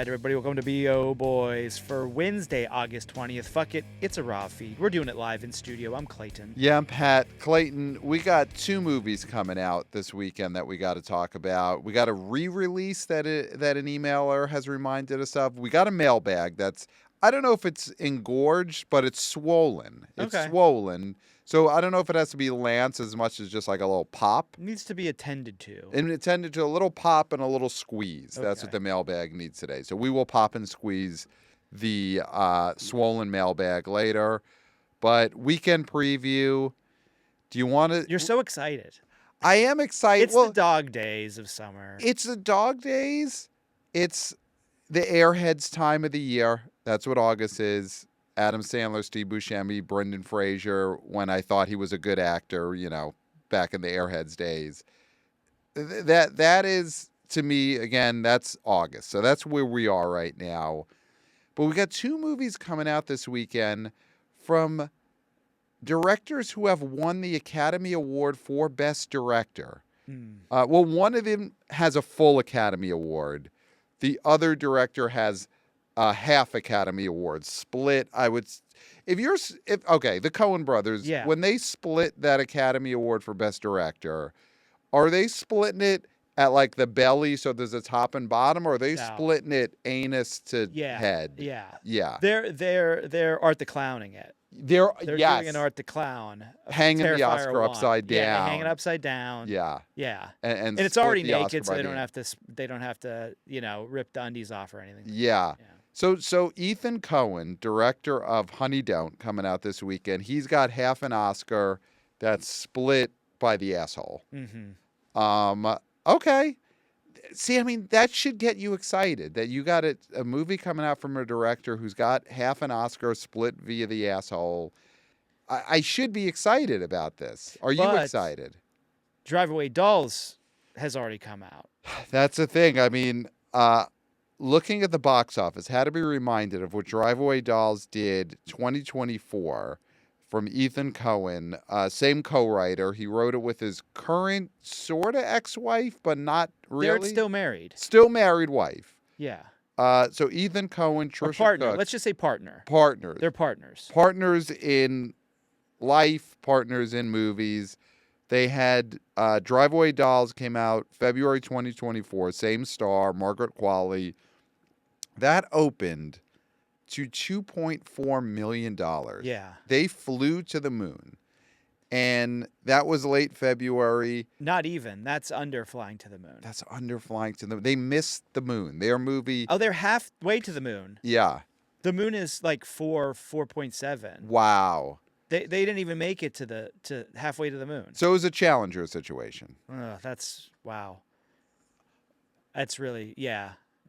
right, everybody, welcome to B.O. Boys for Wednesday, August 20th. Fuck it, it's a raw feed. We're doing it live in studio. I'm Clayton. Yeah, I'm Pat. Clayton, we got 2 movies coming out this weekend that we got to talk about. We got a re-release that an emailer has reminded us of. We got a mailbag that's, I don't know if it's engorged, but it's swollen. It's swollen. So I don't know if it has to be lance as much as just like a little pop. It needs to be attended to. And attended to a little pop and a little squeeze. That's what the mailbag needs today. So we will pop and squeeze the swollen mailbag later. But weekend preview, do you want to... You're so excited. I am excited. It's the dog days of summer. It's the dog days. It's the Airheads time of the year. That's what August is. Adam Sandler, Steve Buscemi, Brendan Fraser, when I thought he was a good actor, you know, back in the Airheads days. That is, to me, again, that's August. So that's where we are right now. But we got 2 movies coming out this weekend from directors who have won the Academy Award for Best Director. Well, one of them has a full Academy Award. The other director has half Academy Awards split. The Coen brothers, when they split that Academy Award for Best Director, are they splitting it at like the belly so there's a top and bottom, or are they splitting it anus to head? Yeah. They're Art the Clowning it. They're doing an Art the Clown, hanging the Oscar upside down. Yeah, hanging upside down. Yeah. And it's already naked, so they don't have to rip the undies off or anything. Yeah. So Ethan Coen, director of Honey Don't, coming out this weekend. He's got half an Oscar that's split by the asshole. Okay. See, I mean, that should get you excited that you got a movie coming out from a director who's got half an Oscar split via the asshole. I should be excited about this. Are you excited? Drive Away Dolls has already come out. That's the thing. I mean, looking at the box office, had to be reminded of what Drive Away Dolls did 2024 from Ethan Coen, same co-writer. He wrote it with his current sort of ex-wife, but not really. They're still married. Still married wife. Yeah. So Ethan Coen, Trisha partner. Cook. Let's just say partner. Partners. They're partners. Partners in life, partners in movies. They had Drive Away Dolls came out February 2024. Same star, Margaret Qualley. That opened to $2.4 million. Yeah. They flew to the moon. And that was late February. Not even. That's under flying to the moon. That's under flying to the moon. They missed the moon. Their movie. Oh, they're halfway to the moon. Yeah. The moon is like 4.7. Wow. They didn't even make it to halfway to the moon. So it was a Challenger situation. That's wow. That's really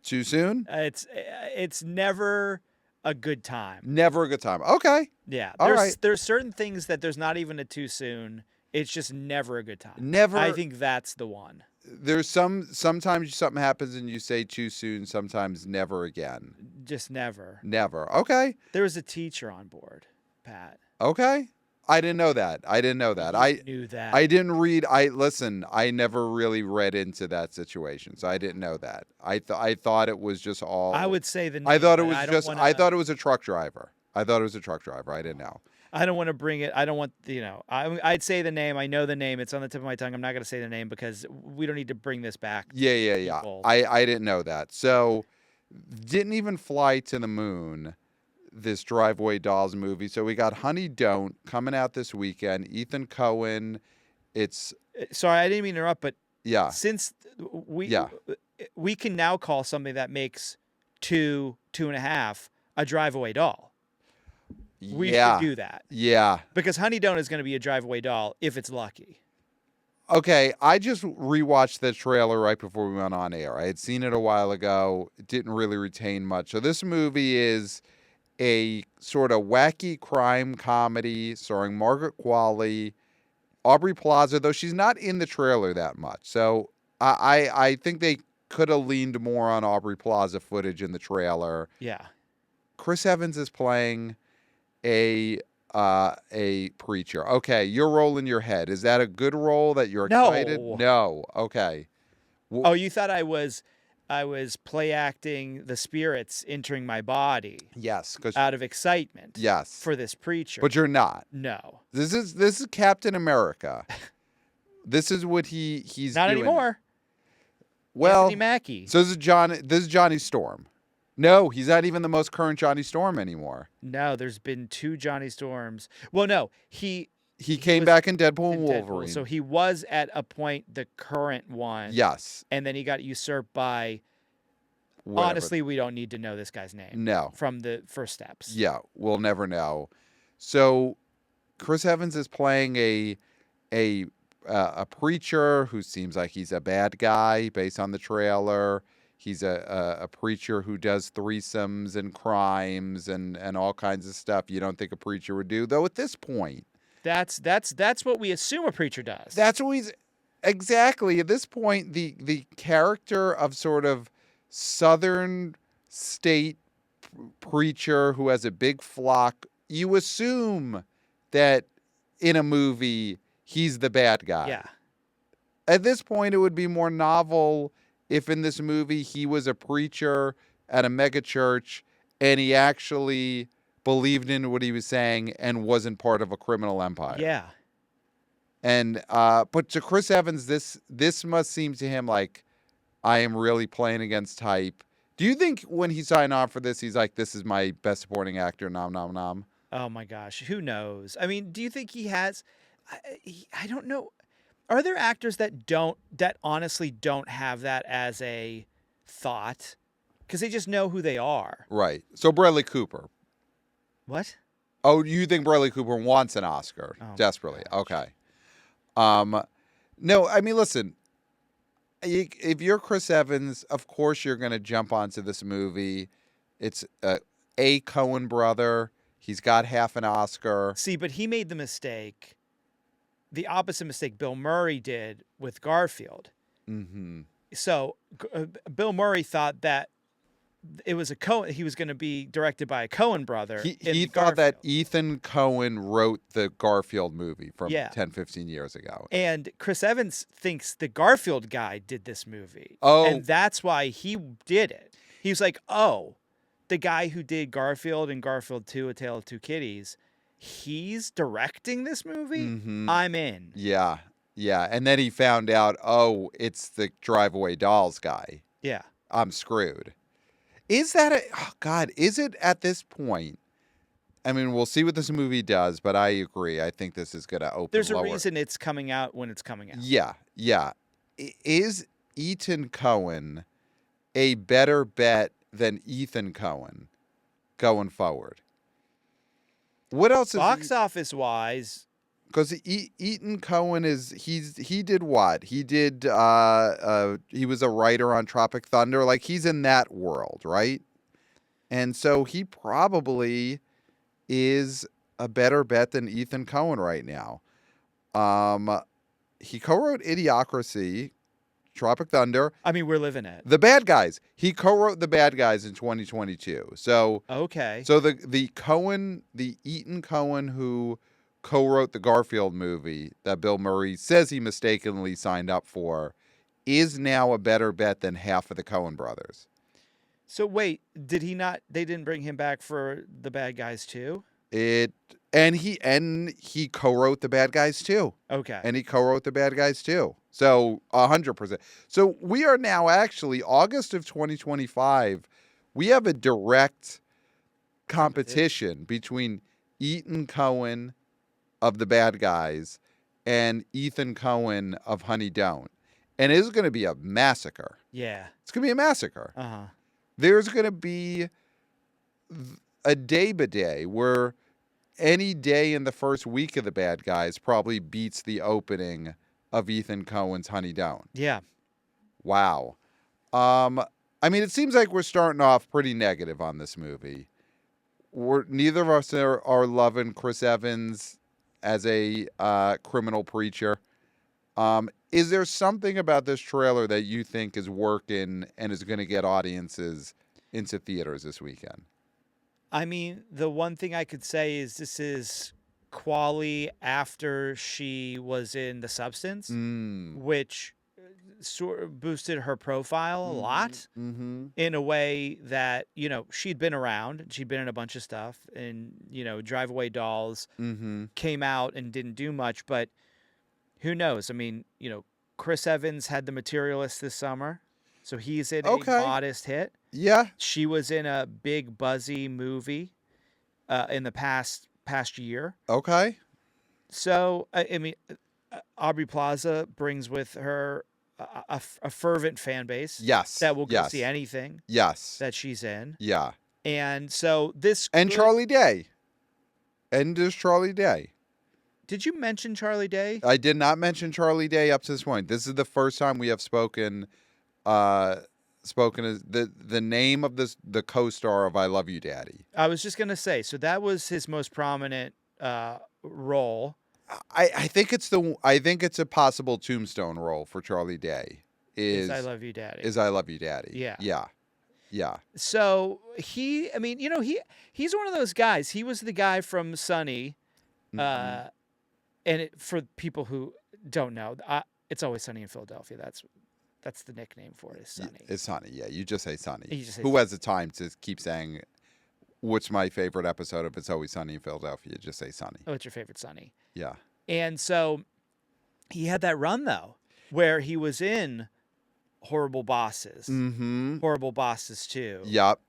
Too soon? It's never a good time. Never a good time. Okay. Yeah. Right. There's certain things that there's not even a too soon. It's just never a good time. Never. I think that's the one. There's sometimes something happens and you say too soon, sometimes never again. Just never. Never. Okay. There was a teacher on board, Pat. Okay. I didn't know that. I knew that. I didn't read. I never really read into that situation, so I didn't know that. I thought it was just all. I would say the name. I thought it was I thought it was a truck driver. I didn't know. I don't want to bring it. I don't want I'd say the name. I know the name. It's on the tip of my tongue. I'm not going to say the name because we don't need to bring this back. Yeah. I didn't know that. So didn't even fly to the moon. This Drive Away Dolls movie. So we got Honey Don't coming out this weekend. Ethan Coen. It's sorry, I didn't mean to interrupt, but since we can now call something that makes 2.5 a Drive Away Doll. We should do that. Yeah. Because Honey Don't is going to be a Drive Away Doll if it's lucky. Okay, I just rewatched the trailer right before we went on air. I had seen it a while ago. It didn't really retain much. So this movie is a sort of wacky crime comedy starring Margaret Qualley, Aubrey Plaza, though she's not in the trailer that much. So I think they could have leaned more on Aubrey Plaza footage in the trailer. Yeah. Chris Evans is playing a preacher. Okay, you're rolling your head. Is that a good role that you're excited? No. Okay. Oh, you thought I was play acting the spirits entering my body. Yes, out of excitement. Yes. For this preacher. But you're not. No. This is Captain America. This is what he's not doing. Anymore. Well, Anthony Mackie. So this is Johnny Storm. No, he's not even the most current Johnny Storm anymore. No, there's been 2 Johnny Storms. Well, no, he came back in Deadpool and Wolverine. So he was at a point the current one. Yes. And then he got usurped by. Whatever. Honestly, we don't need to know this guy's name. No. From the first steps. Yeah, we'll never know. So Chris Evans is playing a preacher who seems like he's a bad guy based on the trailer. He's a preacher who does threesomes and crimes and all kinds of stuff you don't think a preacher would do. Though at this point, that's what we assume a preacher does. That's what he's exactly at this point. The character of sort of Southern state preacher who has a big flock. You assume that in a movie he's the bad guy. Yeah. At this point, it would be more novel if in this movie he was a preacher at a mega church and he actually believed in what he was saying and wasn't part of a criminal empire. Yeah. And but to Chris Evans, this must seem to him like I am really playing against type. Do you think when he signed on for this, he's like, "This is my best supporting actor"? Nom nom nom. Oh my gosh, who knows? I mean, do you think he has? I don't know. Are there actors that honestly don't have that as a thought? Because they just know who they are. Right. So Bradley Cooper. What? Oh, you think Bradley Cooper wants an Oscar desperately? Okay. No, I mean, listen. If you're Chris Evans, of course you're going to jump onto this movie. It's a Coen brother. He's got half an Oscar. See, but he made the opposite mistake Bill Murray did with Garfield. Mm-hmm. So Bill Murray thought that it was he was going to be directed by a Coen brother. He thought that Ethan Coen wrote the Garfield movie from 10, 15 years ago. And Chris Evans thinks the Garfield guy did this movie. Oh. And that's why he did it. He was like, oh, the guy who did Garfield and Garfield 2, A Tale of Two Kitties, he's directing this movie? Mm-hmm. I'm in. Yeah. Yeah. And then he found out, oh, it's the Drive Away Dolls guy. Yeah. I'm screwed. Is it at this point? I mean, we'll see what this movie does, but I agree. I think this is going to open There's lower. a reason it's coming out when it's coming out. Yeah, yeah. Is Ethan Coen a better bet than Ethan Coen going forward? What else is box office wise? Because Ethan Coen he did what? He did he was a writer on Tropic Thunder. Like, he's in that world, right? And so he probably is a better bet than Ethan Coen right now. He co-wrote Idiocracy, Tropic Thunder. I mean, we're living it. The Bad Guys. He co-wrote The Bad Guys in 2022. So okay. So the Ethan Coen who co-wrote the Garfield movie that Bill Murray says he mistakenly signed up for is now a better bet than half of the Coen brothers. So wait, did he not? They didn't bring him back for The Bad Guys too? And he co-wrote The Bad Guys too. Okay. And he co-wrote The Bad Guys too. So 100%. So we are now actually August of 2025. We have a direct competition between Ethan Coen of The Bad Guys and Ethan Coen of Honey Don't. And it is going to be a massacre. Yeah. It's going to be a massacre. Uh-huh. There's going to be a day-by-day where any day in the first week of The Bad Guys probably beats the opening of Ethan Coen's Honey Don't. Yeah. Wow. I mean, it seems like we're starting off pretty negative on this movie. Neither of us are loving Chris Evans as a criminal preacher. Is there something about this trailer that you think is working and is going to get audiences into theaters this weekend? I mean, the one thing I could say is this is Qualley after she was in The Substance, which sort of boosted her profile a lot in a way that, she'd been around. She'd been in a bunch of stuff, and, Drive Away Dolls came out and didn't do much, but who knows? I mean, Chris Evans had The Materialist this summer, so he's in a modest hit. Yeah. She was in a big buzzy movie in the past year. Okay. So, I mean, Aubrey Plaza brings with her a fervent fan base. Yes. That will go see anything. Yes. That she's in. Yeah. And so this. And Charlie Day. And there's Charlie Day. Did you mention Charlie Day? I did not mention Charlie Day up to this point. This is the first time we have spoken as the name of the co-star of I Love You, Daddy. I was just gonna say, so that was his most prominent role. I think it's a possible tombstone role for Charlie Day. Is I Love You, Daddy. Is I Love You, Daddy. Yeah. Yeah. Yeah. So he's one of those guys. He was the guy from Sunny, and for people who don't know, It's Always Sunny in Philadelphia. That's the nickname for it, is Sunny. It's Sunny, yeah. You just say Sunny. Who has the time to keep saying, what's my favorite episode of It's Always Sunny in Philadelphia? Just say Sunny. Oh, what's your favorite Sunny? Yeah. And so he had that run, though, where he was in Horrible Bosses. Mm-hmm. Horrible Bosses 2. Yep.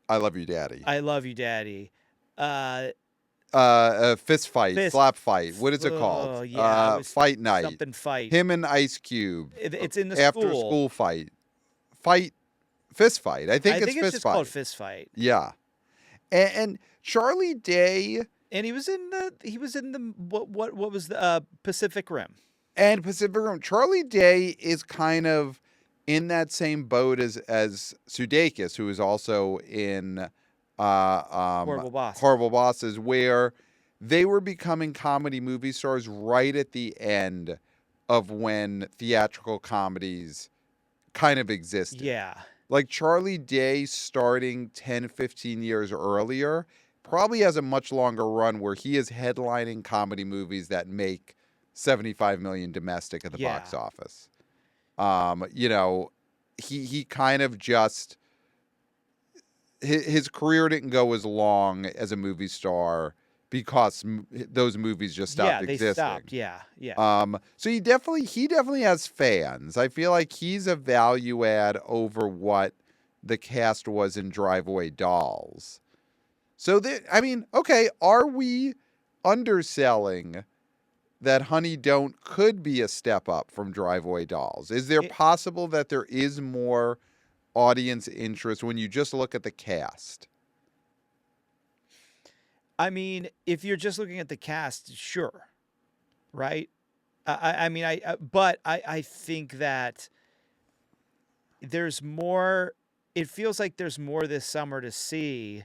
I Love You, Daddy. I Love You, Daddy. Fist fight, slap fight. What is it called? Oh, yeah. Fight night. Something fight. Him and Ice Cube. It's in the after school fight. Fist fight. I think it's just called Fist Fight. Yeah. And Charlie Day. And he was in the what was the Pacific Rim. And Pacific Rim. Charlie Day is kind of in that same boat as Sudeikis, who is also in Horrible Bosses, where they were becoming comedy movie stars right at the end of when theatrical comedies kind of existed. Yeah. Like Charlie Day starting 10, 15 years earlier probably has a much longer run where he is headlining comedy movies that make $75 million domestic at the box office. He kind of just... His career didn't go as long as a movie star because those movies just stopped existing. They stopped. Yeah. So he definitely has fans. I feel like he's a value add over what the cast was in Drive Away Dolls. So are we underselling that Honey Don't could be a step up from Drive Away Dolls? Is there possible that there is more audience interest when you just look at the cast? I mean, if you're just looking at the cast, sure, right? I think that there's more. It feels like there's more this summer to see,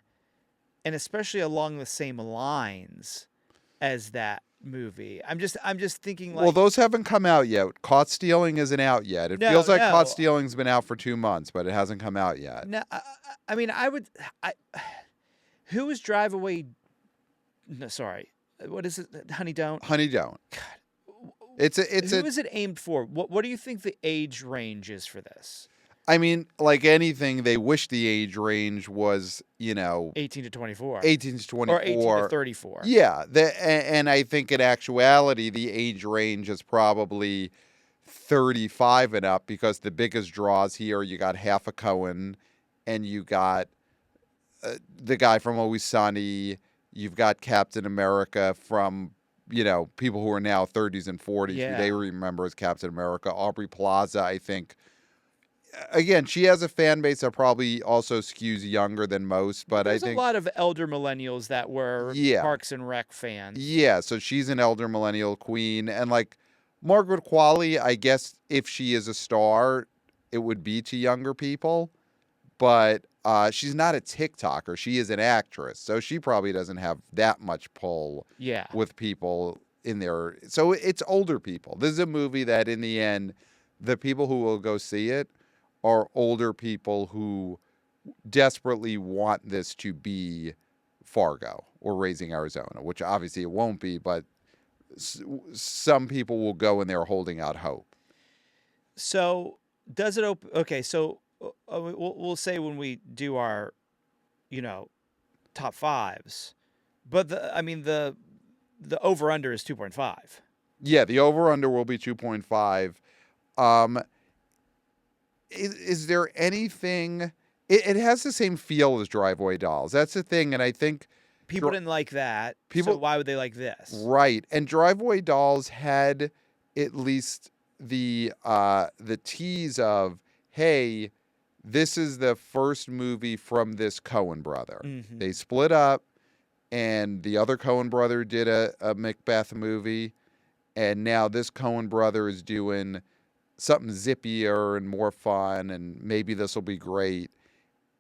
and especially along the same lines as that movie. I'm just thinking like... Well, those haven't come out yet. Caught Stealing isn't out yet. It feels like Caught Stealing's been out for 2 months, but it hasn't come out yet. No, who is Drive Away? No, sorry. What is it? Honey Don't? Honey Don't. God. Who is it aimed for? What do you think the age range is for this? I mean, like anything, they wish the age range was, 18 to 24. 18 to 24. Or 18 to 34. Yeah. And I think in actuality, the age range is probably 35 and up because the biggest draws here, you got half a Coen and you got the guy from Always Sunny. You've got Captain America from, people who are now 30s and 40s. Yeah. Who they remember as Captain America. Aubrey Plaza, I think. Again, she has a fan base that probably also skews younger than most, but There's I think a lot of elder millennials that were Parks and Rec fans. Yeah, so she's an elder millennial queen, and like Margaret Qualley, I guess if she is a star, it would be to younger people, but she's not a TikToker. She is an actress, so she probably doesn't have that much pull with people in there. So it's older people. This is a movie that in the end, the people who will go see it are older people who desperately want this to be Fargo or Raising Arizona, which obviously it won't be, but some people will go in there holding out hope. So does it open? Okay, so we'll say when we do our, top fives, but the over under is 2.5. Yeah, the over under will be 2.5. Is there anything? It has the same feel as Driveway Dolls. That's the thing, and I think people didn't like that. So why would they like this? Right, and Driveway Dolls had at least the tease of, hey, this is the first movie from this Coen brother. Mm-hmm. They split up, and the other Coen brother did a Macbeth movie, and now this Coen brother is doing something zippier and more fun, and maybe this will be great.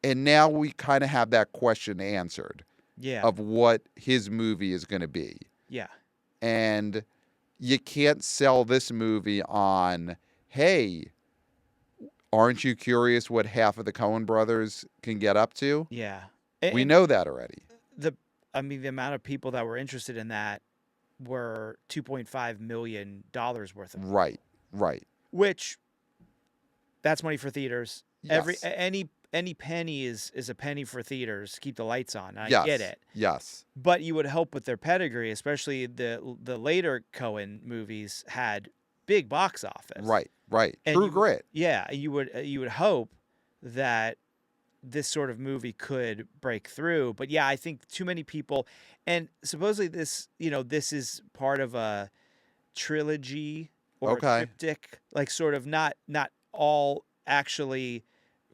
And now we kind of have that question answered. Yeah. Of what his movie is going to be. Yeah. And you can't sell this movie on, hey, aren't you curious what half of the Coen brothers can get up to? Yeah. We know that already. The amount of people that were interested in that were $2.5 million worth of. Right. Which, that's money for theaters. Yes. Any penny is a penny for theaters to keep the lights on. I Yes. get it. Yes. But you would hope with their pedigree, especially the later Coen movies had big box office. Right. And True Grit. Yeah, you would hope that this sort of movie could break through. But yeah, I think too many people, and supposedly this is part of a trilogy or a triptych, like sort of not all actually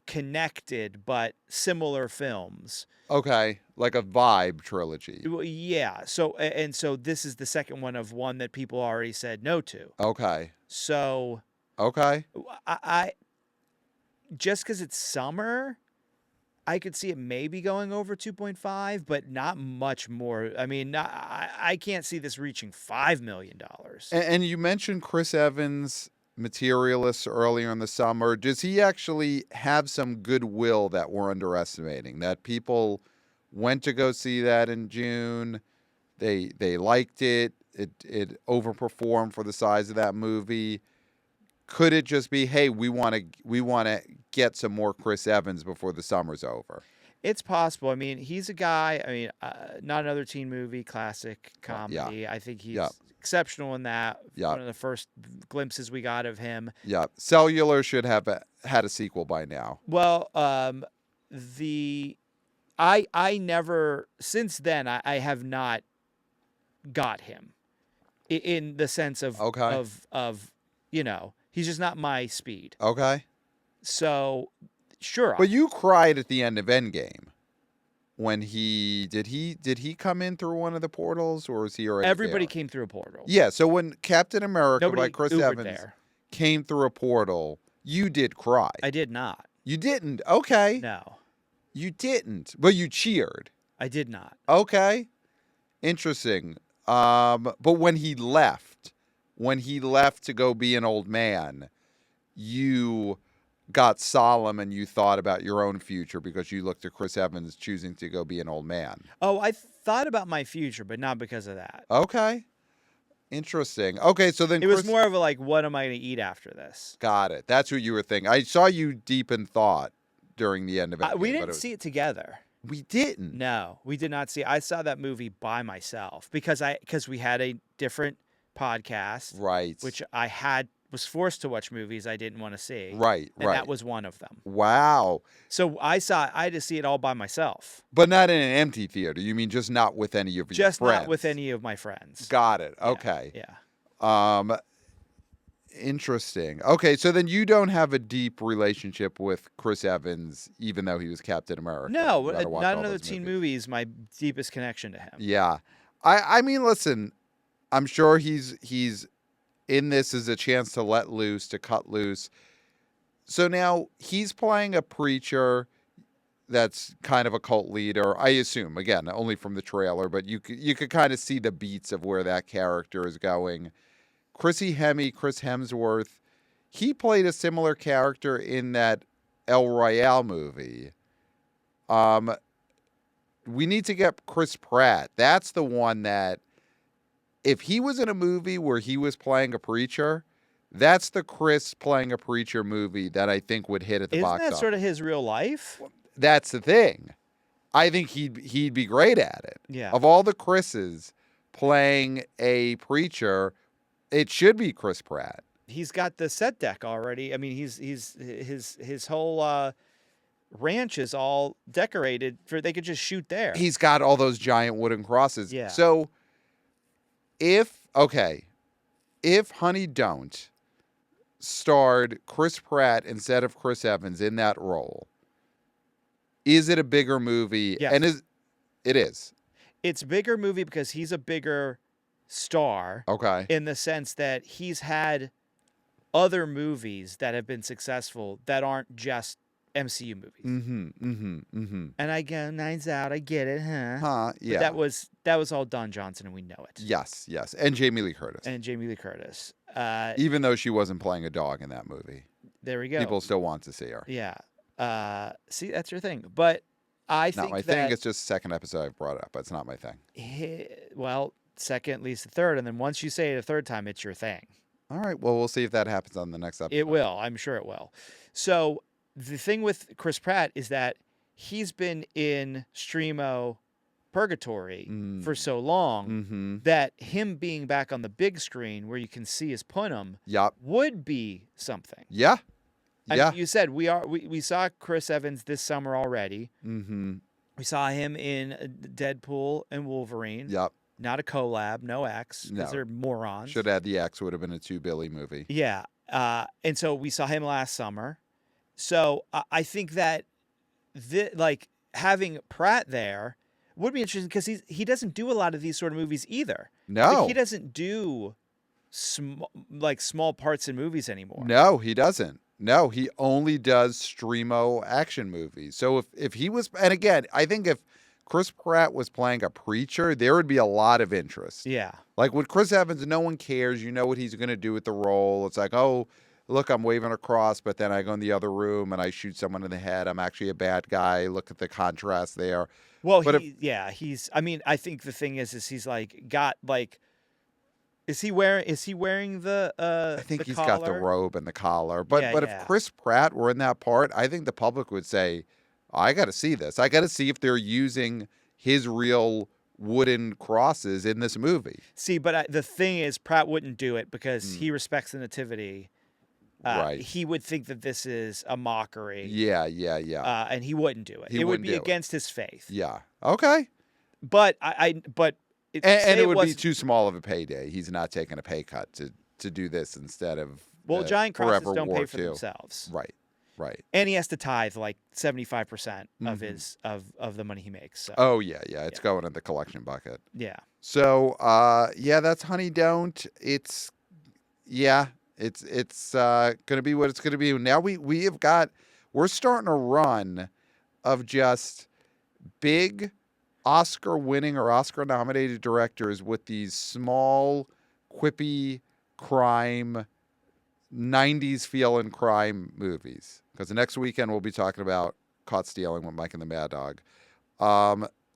connected, but similar films. Okay, like a vibe trilogy. Yeah. So this is the second one of one that people already said no to. Okay. So. Okay. I just because it's summer, I could see it maybe going over 2.5, but not much more. I mean, I can't see this reaching $5 million. And you mentioned Chris Evans, Materialist, earlier in the summer. Does he actually have some goodwill that we're underestimating? That people went to go see that in June, they liked it. It overperformed for the size of that movie. Could it just be, hey, we want to get some more Chris Evans before the summer's over? It's possible. I mean, he's a guy. I mean, Not Another Teen Movie, classic comedy. Yeah. I think he's exceptional in that. Yeah. One of the first glimpses we got of him. Yeah. Cellular should have had a sequel by now. Well, I never, since then, I have not got him in the sense of, he's just not my speed. Okay. So, sure. But you cried at the end of Endgame when did he come in through one of the portals, or was he already Everybody there? came through a portal. Yeah, so when Captain America by Chris Evans there. came through a portal, you did cry. I did not. You didn't? Okay. No. You didn't, but you cheered. I did not. Okay. Interesting. But when he left to go be an old man, you got solemn and you thought about your own future because you looked at Chris Evans choosing to go be an old man. Oh, I thought about my future, but not because of that. Okay. Interesting. Okay, so then it was more of a like, what am I going to eat after this? Got it. That's what you were thinking. I saw you deep in thought during the end of it. We didn't see it together. We didn't. No, we did not see. I saw that movie by myself because we had a different podcast, right? Which was forced to watch movies I didn't want to see, right? And that was one of them. Wow. So I had to see it all by myself, but not in an empty theater. You mean just not with any of your friends? Just not with any of my friends. Got it. Yeah, okay. Yeah. Interesting. Okay, so then you don't have a deep relationship with Chris Evans, even though he was Captain America. No, Not Another Teen Movie is my deepest connection to him. Yeah, I mean, listen, I'm sure he's in this as a chance to let loose, to cut loose. So now he's playing a preacher that's kind of a cult leader, I assume. Again, only from the trailer, but you could kind of see the beats of where that character is going. Chris Hemsworth, he played a similar character in that El Royale movie. We need to get Chris Pratt. That's the one that, if he was in a movie where he was playing a preacher, That's the Chris playing a preacher movie that I think would hit at the box office. Isn't that sort of his real life? That's the thing. I think he'd be great at it. Yeah. Of all the Chris's playing a preacher, it should be Chris Pratt. He's got the set deck already. I mean, his whole ranch is all decorated they could just shoot there. He's got all those giant wooden crosses. Yeah. So if Honey Don't starred Chris Pratt instead of Chris Evans in that role, is it a bigger movie? Yes. And it is. It's a bigger movie because he's a bigger star. Okay. In the sense that he's had other movies that have been successful that aren't just MCU movies. And I go, Knives Out, I get it, huh? Yeah. But that was all Don Johnson, and we know it. Yes. And Jamie Lee Curtis. Even though she wasn't playing a dog in that movie. There we go. People still want to see her. Yeah. See, that's your thing. But I think not my thing. It's just the second episode I've brought up. It's not my thing. Well, second, at least the third, and then once you say it a third time, it's your thing. All right. Well, we'll see if that happens on the next episode. It will. I'm sure it will. So the thing with Chris Pratt is that he's been in Streamo purgatory for so long that him being back on the big screen where you can see his punim would be something. Yeah. I mean, you said we saw Chris Evans this summer already. We saw him in Deadpool and Wolverine. Yep. Not a collab, no X, because they're morons. Should have had the X, would have been a 2 Billy movie. Yeah. And so we saw him last summer. So I think that having Pratt there would be interesting because he doesn't do a lot of these sort of movies either. No. He doesn't do small parts in movies anymore. No, he doesn't. No, he only does Streamo action movies. So if he was, and again, I think if Chris Pratt was playing a preacher, there would be a lot of interest. Yeah. Like with Chris Evans, no one cares. You know what he's going to do with the role. It's like, oh, look, I'm waving a cross, but then I go in the other room and I shoot someone in the head. I'm actually a bad guy. Look at the contrast there. Well, he's. I mean, I think the thing is he's got. Is he wearing the? I think he's collar? Got the robe and the collar. But if Chris Pratt were in that part, I think the public would say, I got to see this. I got to see if they're using his real wooden crosses in this movie. See, but the thing is, Pratt wouldn't do it because he respects the nativity. Right. He would think that this is a mockery. Yeah. And he wouldn't do it. It would be against his faith. Yeah. Okay. But it would be too small of a payday. He's not taking a pay cut to do this instead of giant crosses Forever don't War pay for II. themselves. Right. And he has to tithe 75% of his of the money he makes. So. Oh yeah. It's going in the collection bucket. Yeah. So that's Honey Don't. It's gonna be what it's gonna be. Now we're starting a run of just big Oscar winning or Oscar nominated directors with these small, quippy crime 90s feeling crime movies. Because the next weekend we'll be talking about Caught Stealing with Mike and the Mad Dog.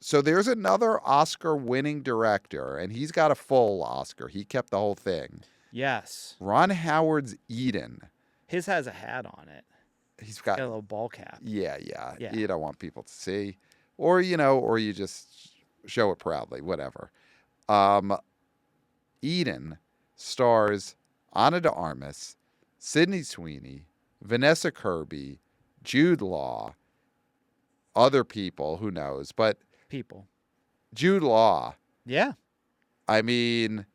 So there's another Oscar winning director, and he's got a full Oscar. He kept the whole thing. Yes. Ron Howard's Eden. His has a hat on it. He's got a little ball cap. Yeah. You don't want people to see. Or you just show it proudly, whatever. Eden stars Ana de Armas, Sydney Sweeney, Vanessa Kirby, Jude Law, other people, who knows, but Jude Law. Yeah. I mean,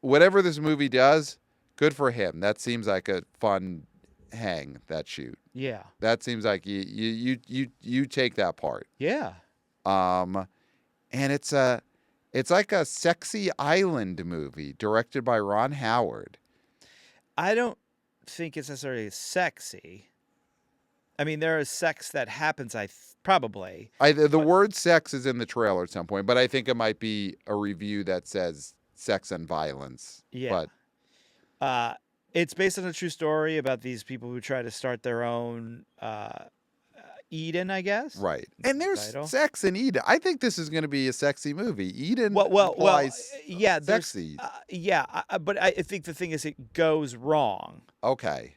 whatever this movie does, good for him. That seems like a fun hang, that shoot. Yeah. That seems like you take that part. Yeah. And it's like a sexy island movie directed by Ron Howard. I don't think it's necessarily sexy. I mean, there is sex that happens, probably. The word sex is in the trailer at some point, but I think it might be a review that says sex and violence. Yeah. But it's based on a true story about these people who try to start their own, Eden, I guess. Right. And there's sex in Eden. I think this is going to be a sexy movie. Eden implies yeah, sexy. But I think the thing is it goes wrong. Okay.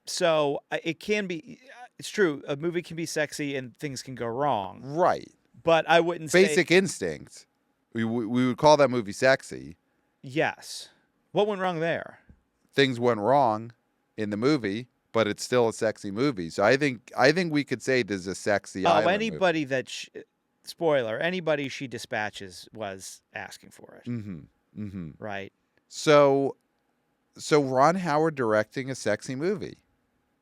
So it can be, it's true, a movie can be sexy and things can go wrong. Right. But I wouldn't say... Basic Instinct. We would call that movie sexy. Yes. What went wrong there? Things went wrong in the movie, but it's still a sexy movie. So I think we could say this is a sexy island anybody movie. that... spoiler, anybody she dispatches was asking for it. Mm-hmm. Mm-hmm. Right. So Ron Howard directing a sexy movie.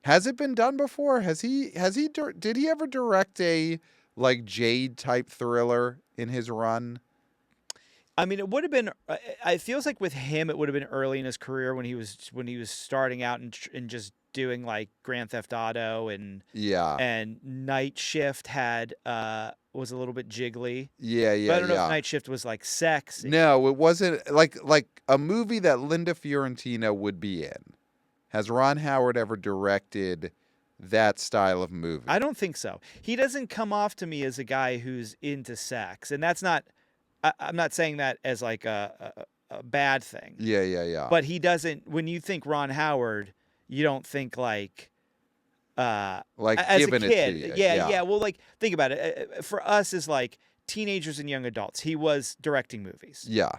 Has it been done before? Did he ever direct a like Jade type thriller in his run? I mean, it would have been. It feels like with him, it would have been early in his career when he was starting out and just doing like Grand Theft Auto and Night Shift was a little bit jiggly. Yeah. But I don't know if Night Shift was like sexy. No, it wasn't like a movie that Linda Fiorentino would be in. Has Ron Howard ever directed that style of movie? I don't think so. He doesn't come off to me as a guy who's into sex, and that's not. I'm not saying that as like a bad thing. Yeah. But he doesn't. When you think Ron Howard, you don't think like as giving a kid. it to you. Yeah. Well, like think about it. For us, as like teenagers and young adults, he was directing movies. Yeah.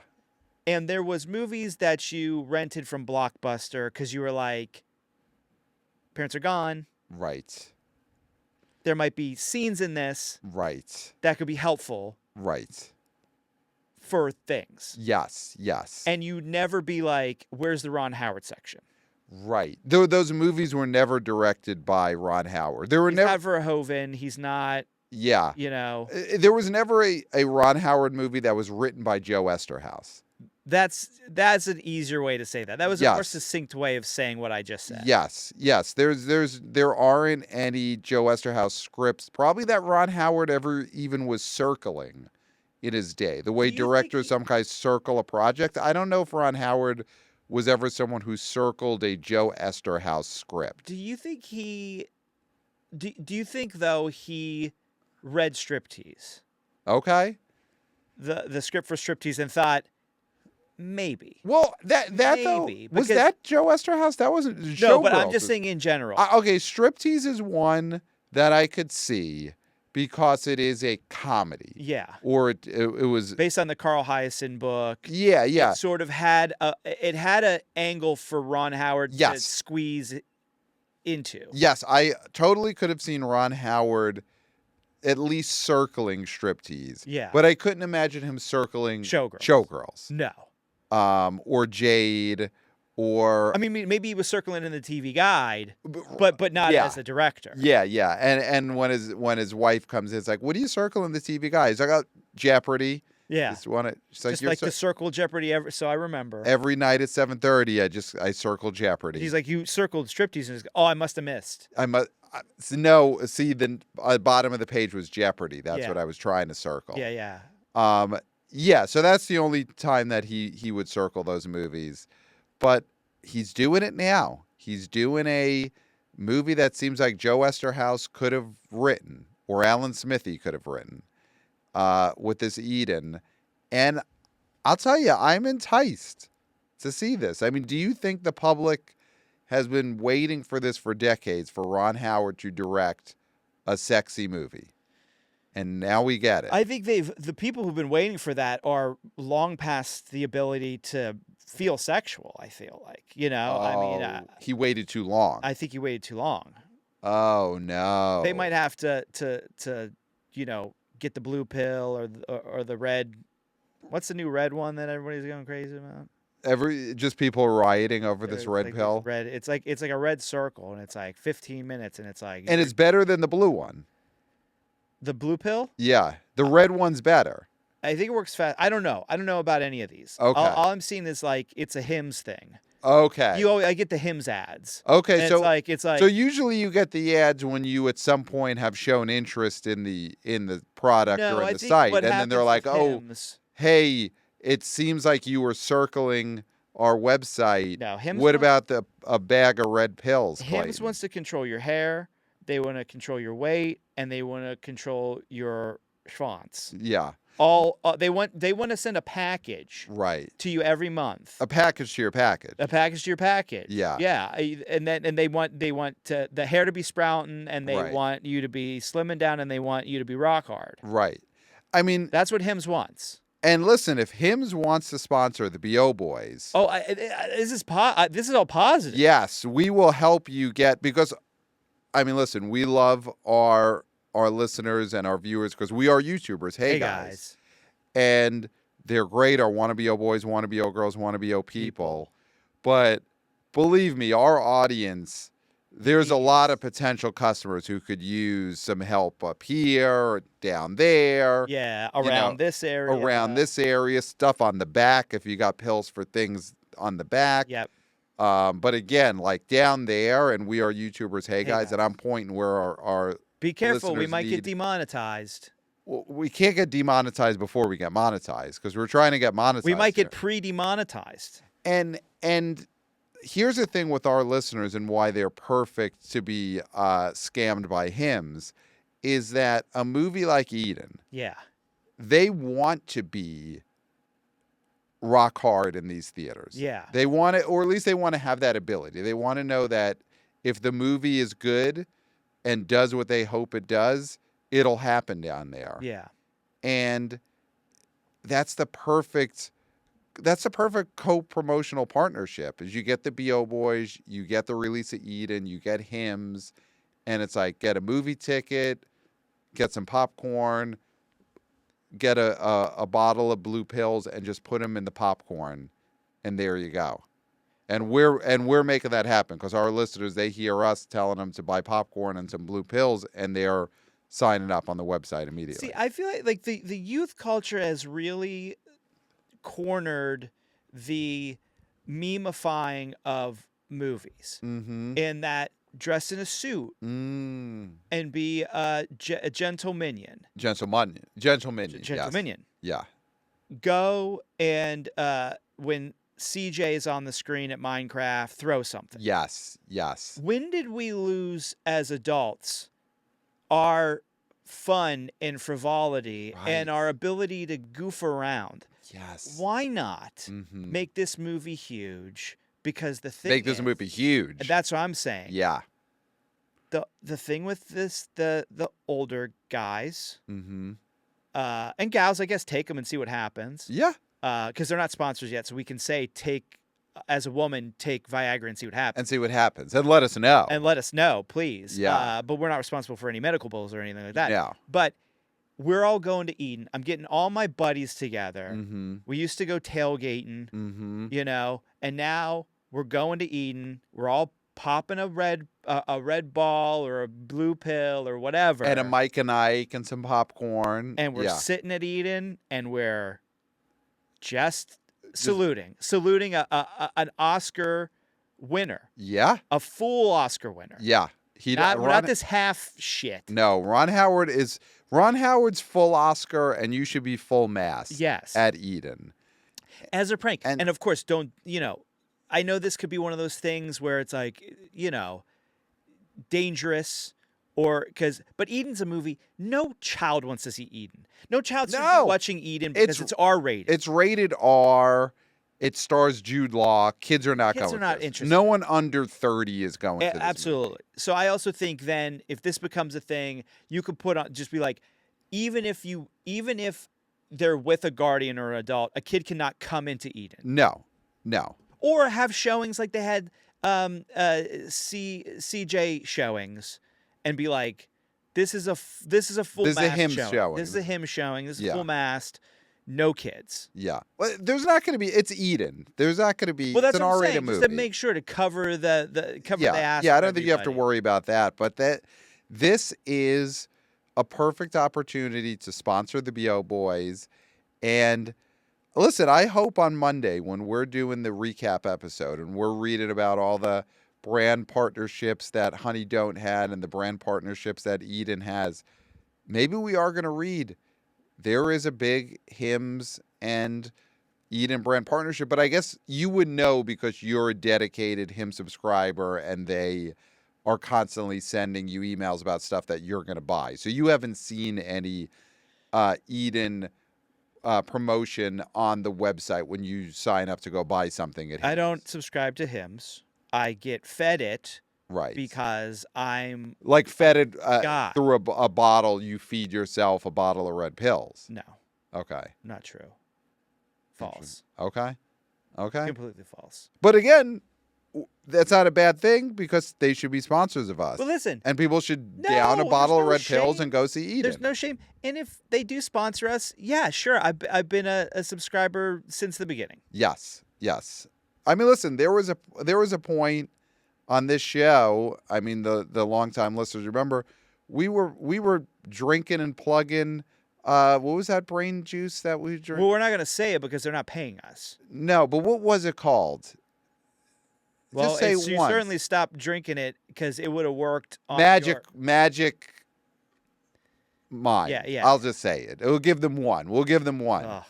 And there was movies that you rented from Blockbuster because you were like, parents are gone. Right. There might be scenes in this. Right. That could be helpful. Right. For things. Yes. And you'd never be like, where's the Ron Howard section? Right. Those movies were never directed by Ron Howard. He's not Verhoeven. He's not. Yeah. You know. There was never a Ron Howard movie that was written by Joe Esterhaus. That's an easier way to say that. That was a more succinct way of saying what I just said. Yes. There aren't any Joe Esterhaus scripts probably that Ron Howard ever even was circling in his day. The way directors sometimes circle a project. I don't know if Ron Howard was ever someone who circled a Joe Esterhaus script. Do you think do you think though he read Striptease? Okay. The script for Striptease and thought, maybe. Well, that though, was that Joe Esterhaus? That wasn't Showgirls. No, but I'm just saying in general. Okay, Striptease is one that I could see because it is a comedy. Yeah. Or it was based on the Carl Hyacin book. Yeah. It sort of had an angle for Ron Howard to squeeze into. Yes, I totally could have seen Ron Howard at least circling Striptease. Yeah. But I couldn't imagine him circling Showgirls. No. Or Jade, or I mean, maybe he was circling in the TV Guide, but not as a director. Yeah. And when his wife comes in, it's like, what do you circle in the TV Guide? He's like, oh, Jeopardy. Yeah. Just like the circle Jeopardy. So I remember every night at 7:30, I circle Jeopardy. He's like, you circled Striptease, and he's like, oh, I must have missed. No. See, the bottom of the page was Jeopardy. That's what I was trying to circle. Yeah. Yeah, so that's the only time that he would circle those movies. But he's doing it now. He's doing a movie that seems like Joe Esterhaus could have written, or Alan Smithee could have written, with this Eden. And I'll tell you, I'm enticed to see this. I mean, do you think the public has been waiting for this for decades, for Ron Howard to direct a sexy movie? And now we get it. I think the people who've been waiting for that are long past the ability to feel sexual. I feel like, I mean, he waited too long. I think he waited too long. Oh no. They might have to get the blue pill or the red. What's the new red one that everybody's going crazy about? Just people rioting over this red pill. Red. It's like a red circle, and it's like 15 minutes, and it's like. And it's better than the blue one. The blue pill? Yeah, the red one's better. I think it works fast. I don't know about any of these. Okay. All I'm seeing is like it's a Hims thing. Okay. I get the Hims ads. Okay, so it's like so usually you get the ads when you at some point have shown interest in the product or in the site, and then they're like, "Oh, hey, it seems like you were circling our website. No, Hims. What about a bag of red pills?" Hims wants to control your hair. They want to control your weight, and they want to control your fonts. Yeah. They want to send a package to you every month. A package to your package. A package to your package. Yeah. Yeah. And they want the hair to be sprouting, and they want you to be slimming down, and they want you to be rock hard. Right. I mean, that's what Hims wants. And listen, if Hims wants to sponsor the BO Boys, this is all positive. Yes, we will help you because I mean, listen, we love our listeners and our viewers because we are YouTubers. Hey guys. And they're great. Our wannabe boys, wannabe girls, wannabe people. But believe me, our audience, there's a lot of potential customers who could use some help up here, down there. Yeah, around this area. Around this area, stuff on the back if you got pills for things on the back. Yep. But again, like down there, and we are YouTubers, hey guys, and I'm pointing where our be careful, we might get demonetized. Well, we can't get demonetized before we get monetized because we're trying to get monetized. We might get pre-demonetized. And here's the thing with our listeners and why they're perfect to be scammed by Hims is that a movie like Eden, they want to be rock hard in these theaters. Yeah. They want it, or at least they want to have that ability. They want to know that if the movie is good and does what they hope it does, it'll happen down there. Yeah. And that's the perfect co-promotional partnership is you get the BO Boys, you get the release of Eden, you get Hims, and it's like get a movie ticket, get some popcorn, get a bottle of blue pills and just put them in the popcorn, and there you go. And we're making that happen because our listeners, they hear us telling them to buy popcorn and some blue pills, and they're signing up on the website immediately. See, I feel like the youth culture has really cornered the memifying of movies in that dress in a suit and be a gentle minion. Gentle minion. Yeah. Go and when CJ is on the screen at Minecraft, throw something. Yes. When did we lose as adults our fun and frivolity and our ability to goof around? Yes. Why not make this movie huge? Because the thing make this movie huge. And that's what I'm saying. Yeah. The thing with this, the older guys and gals, I guess, take them and see what happens. Yeah. Because they're not sponsors yet, so we can say as a woman, take Viagra and see what happens. And let us know. And let us know, please. Yeah. But we're not responsible for any medical bills or anything like that. No. But we're all going to Eden. I'm getting all my buddies together. We used to go tailgating, and now we're going to Eden. We're all popping a red ball or a blue pill or whatever. And a Mike and Ike and some popcorn. And we're sitting at Eden, and we're just saluting an Oscar winner. Yeah. A full Oscar winner. Yeah. Not this half shit. No, Ron Howard's full Oscar, and you should be full mass. Yes. At Eden. As a prank. And of course, I know this could be one of those things where it's like, dangerous but Eden's a movie. No child wants to see Eden. No child's watching Eden because it's R-rated. It's rated R. It stars Jude Law. Kids are not interested. No one under 30 is going to this absolutely. movie. So I also think then if this becomes a thing, you could put on, just be like, even if they're with a guardian or an adult, a kid cannot come into Eden. No. Or have showings like they had CJ showings and be like, this is a full mast showing. This is a hymn showing. This is full mast. No kids. Yeah. Well, there's not going to be. It's Eden. There's not going to be. Well, that's it's an what I'm R-rated saying. movie. Just to make sure to cover the ass. Yeah. I don't think you have to worry about that. But this is a perfect opportunity to sponsor the BO Boys. And listen, I hope on Monday when we're doing the recap episode and we're reading about all the brand partnerships that Honey Don't had and the brand partnerships that Eden has, maybe we are going to read there is a big Hims and Eden brand partnership, but I guess you would know because you're a dedicated Him subscriber and they are constantly sending you emails about stuff that you're going to buy. So you haven't seen any Eden promotion on the website when you sign up to go buy something at Hims. I don't subscribe to Hims. I get fed it. Right. Because I'm... Like fed it through a bottle, you feed yourself a bottle of red pills. No. Okay. Not true. False. Okay. Completely false. But again, that's not a bad thing because they should be sponsors of us. Well, listen. And people should down a bottle of red pills and go see Eden. There's no shame. And if they do sponsor us, yeah, sure. I've been a subscriber since the beginning. Yes. I mean, listen, there was a point on this show, I mean, the longtime listeners remember, we were drinking and plugging. What was that brain juice that we drank? Well, we're not going to say it because they're not paying us. No, but what was it called? Well, just say you once. certainly stopped drinking it because it would have worked on Magic Mind. Yeah. I'll just say it. We'll give them one. Ugh.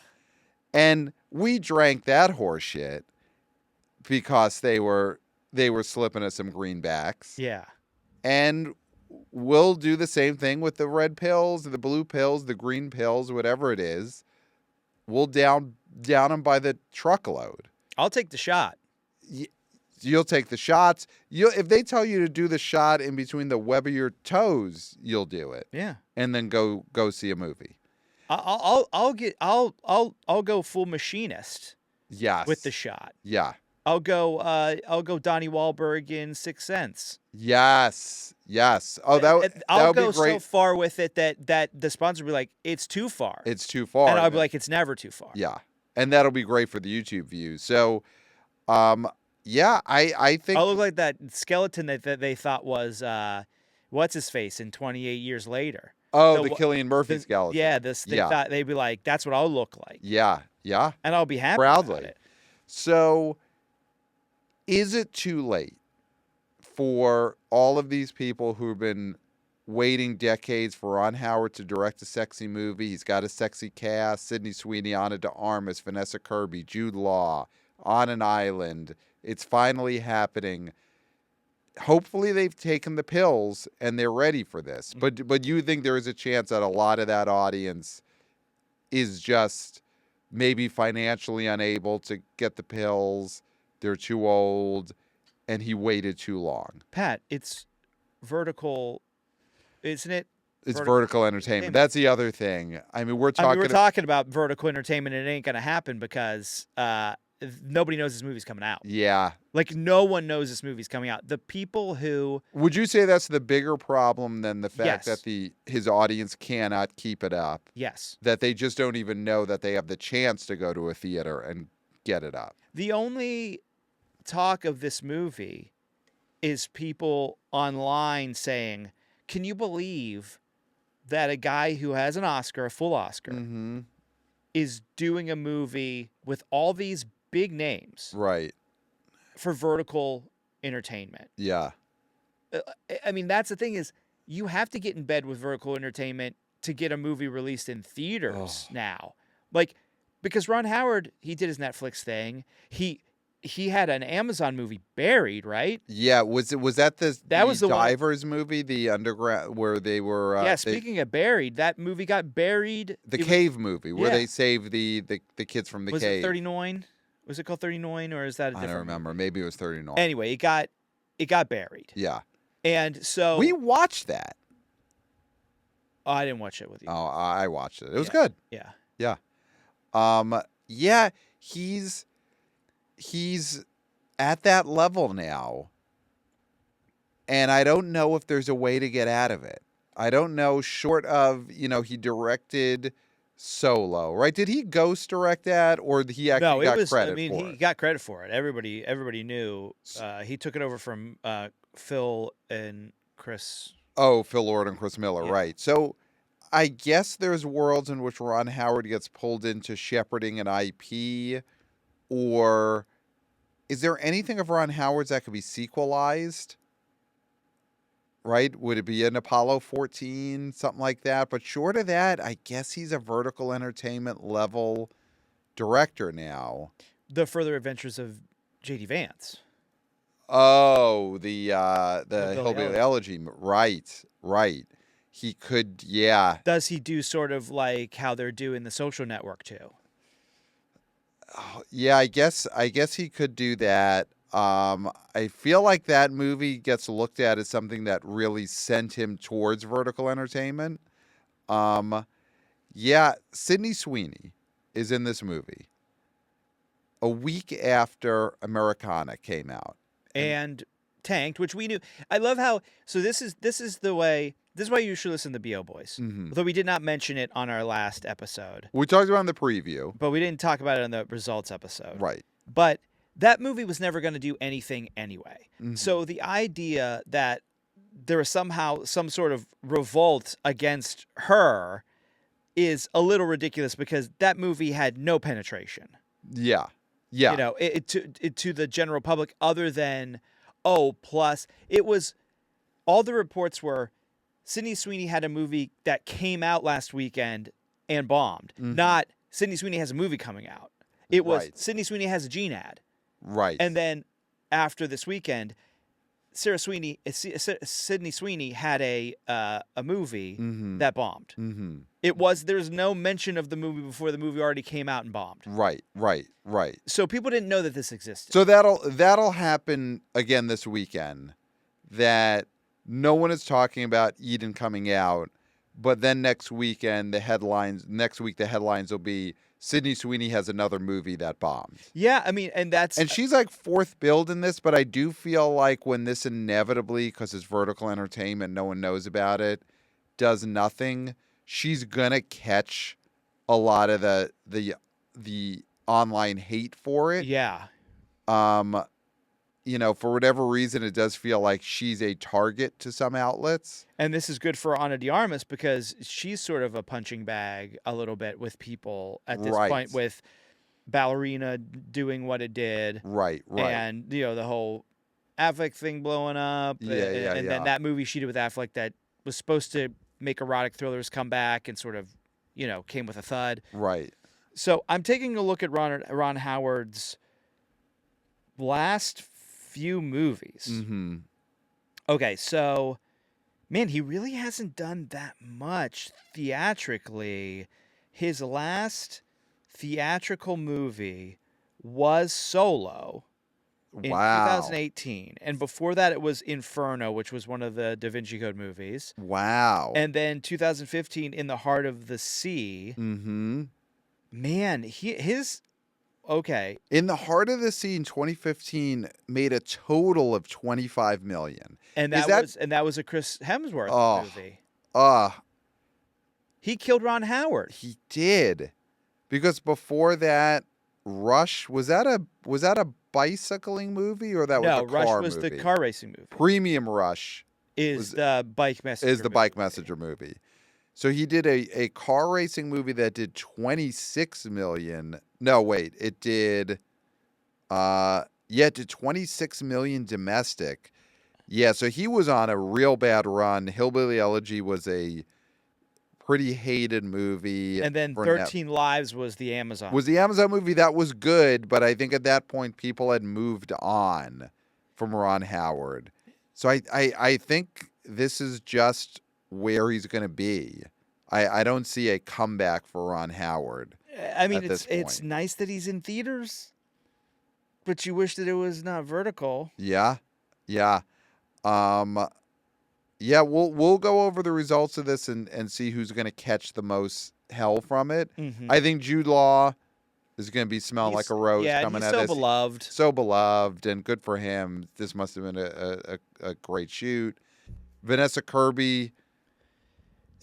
And we drank that horse shit because they were slipping us some greenbacks. Yeah. And we'll do the same thing with the red pills, the blue pills, the green pills, whatever it is. We'll down them by the truckload. I'll take the shot. You'll take the shots. If they tell you to do the shot in between the web of your toes, you'll do it. Yeah. And then go see a movie. I'll go full machinist. Yes. With the shot. Yeah. I'll go Donnie Wahlberg in Sixth Sense. Yes. Oh, I'll go be great. so far with it that the sponsor will be like, it's too far. It's too far. And I'll be like, it's never too far. Yeah. And that'll be great for the YouTube views. So, yeah, I think I'll look like that skeleton that they thought was what's his face in 28 years later. Oh, the Cillian Murphy skeleton. Yeah, they thought they'd be like, that's what I'll look like. Yeah. And I'll be happy proudly about it. So, is it too late for all of these people who've been waiting decades for Ron Howard to direct a sexy movie? He's got a sexy cast: Sydney Sweeney, Ana de Armas, Vanessa Kirby, Jude Law, on an island. It's finally happening. Hopefully they've taken the pills and they're ready for this. But you think there is a chance that a lot of that audience is just maybe financially unable to get the pills, they're too old, and he waited too long? Pat, it's vertical, isn't it? It's vertical entertainment. That's the other thing. I mean, we're talking about vertical entertainment, and it ain't going to happen because nobody knows this movie's coming out. Yeah. Like, no one knows this movie's coming out. The people who... Would you say that's the bigger problem than the fact Yes. that his audience cannot keep it up? Yes. That they just don't even know that they have the chance to go to a theater and get it up? The only talk of this movie is people online saying, can you believe that a guy who has an Oscar, a full Oscar, Mm-hmm. is doing a movie with all these big names Right. for vertical entertainment? Yeah. I mean, that's the thing is you have to get in bed with vertical entertainment to get a movie released in theaters now. Like, because Ron Howard, he did his Netflix thing. He had an Amazon movie, Buried, right? Yeah. Was that the Divers one, movie, the underground, where they were? Yeah. Speaking of Buried, that movie got buried. The cave movie where they saved the kids from the cave. Was it 39? Was it called 39, or is that a different? I don't remember. Maybe it was 39. Anyway, it got buried. Yeah. And so we watched that. Oh, I didn't watch it with you. Oh, I watched it. It was good. Yeah. Yeah. Yeah, he's at that level now. And I don't know if there's a way to get out of it. I don't know, short of, he directed Solo, right? Did he ghost direct that, or he actually got credit for it? I mean, he got credit for it. Everybody knew. He took it over from Phil and Chris. Oh, Phil Lord and Chris Miller, Yeah. right. So I guess there's worlds in which Ron Howard gets pulled into shepherding an IP, or is there anything of Ron Howard's that could be sequelized? Right? Would it be an Apollo 14, something like that? But short of that, I guess he's a vertical entertainment level director now. The Further Adventures of J.D. Vance. Oh, the Hillbilly Elegy. Right. He could, yeah. Does he do sort of like how they're doing The Social Network too? Oh, yeah, I guess he could do that. I feel like that movie gets looked at as something that really sent him towards vertical entertainment. Yeah, Sydney Sweeney is in this movie a week after Americana came out. And tanked, which we knew. I love how, so this is why you should listen to B.O. Boys. Mm-hmm. Although we did not mention it on our last episode. We talked about it in the preview. But we didn't talk about it on the results episode. Right. But that movie was never going to do anything anyway. Mm-hmm. So the idea that there was somehow some sort of revolt against her is a little ridiculous because that movie had no penetration. Yeah. Yeah. You know, to the general public other than, plus it was, all the reports were Sydney Sweeney had a movie that came out last weekend and bombed. Mm-hmm. Not Sydney Sweeney has a movie coming out. It was right. Sydney Sweeney has a Gene ad. Right. And then after this weekend, Sydney Sweeney had a movie mm-hmm. that bombed. Mm-hmm. There was no mention of the movie before the movie already came out and bombed. Right. So people didn't know that this existed. So that'll happen again this weekend. That no one is talking about Eden coming out, but then next week the headlines will be Sydney Sweeney has another movie that bombed. Yeah, I mean, and she's like fourth billed in this, but I do feel like when this inevitably, because it's vertical entertainment, no one knows about it, does nothing, she's gonna catch a lot of the online hate for it. Yeah. For whatever reason, it does feel like she's a target to some outlets. And this is good for Ana de Armas because she's sort of a punching bag a little bit with people at this point, with Ballerina doing what it did. Right. And, the whole Affleck thing blowing up. And then that movie she did with Affleck that was supposed to make erotic thrillers come back and sort of, came with a thud. Right. So I'm taking a look at Ron Howard's last few movies. Mm-hmm. Okay, so, man, he really hasn't done that much theatrically. His last theatrical movie was Solo in 2018. And before that, it was Inferno, which was one of the Da Vinci Code movies. Wow. And then 2015, In the Heart of the Sea. Mm-hmm. Man, okay. In the Heart of the Sea in 2015 made a total of $25 million. And that was a Chris Hemsworth movie. He killed Ron Howard. He did. Because before that, Rush, was that a bicycling movie or that was a car movie? No, Rush was the car racing movie. Premium Rush is the bike messenger bike messenger movie. So he did a car racing movie that did $26 million. No, wait, it did. It did $26 million domestic. Yeah, so he was on a real bad run. Hillbilly Elegy was a pretty hated movie. And then 13 Lives was the Amazon. Was the Amazon movie that was good, but I think at that point people had moved on from Ron Howard. So I think this is just where he's going to be. I don't see a comeback for Ron Howard. I mean, it's nice that he's in theaters, but you wish that it was not vertical. Yeah. We'll go over the results of this and see who's going to catch the most hell from it. Mm-hmm. I think Jude Law is going to be smelling like a rose coming out of this. Beloved. So beloved, and good for him. This must have been a great shoot. Vanessa Kirby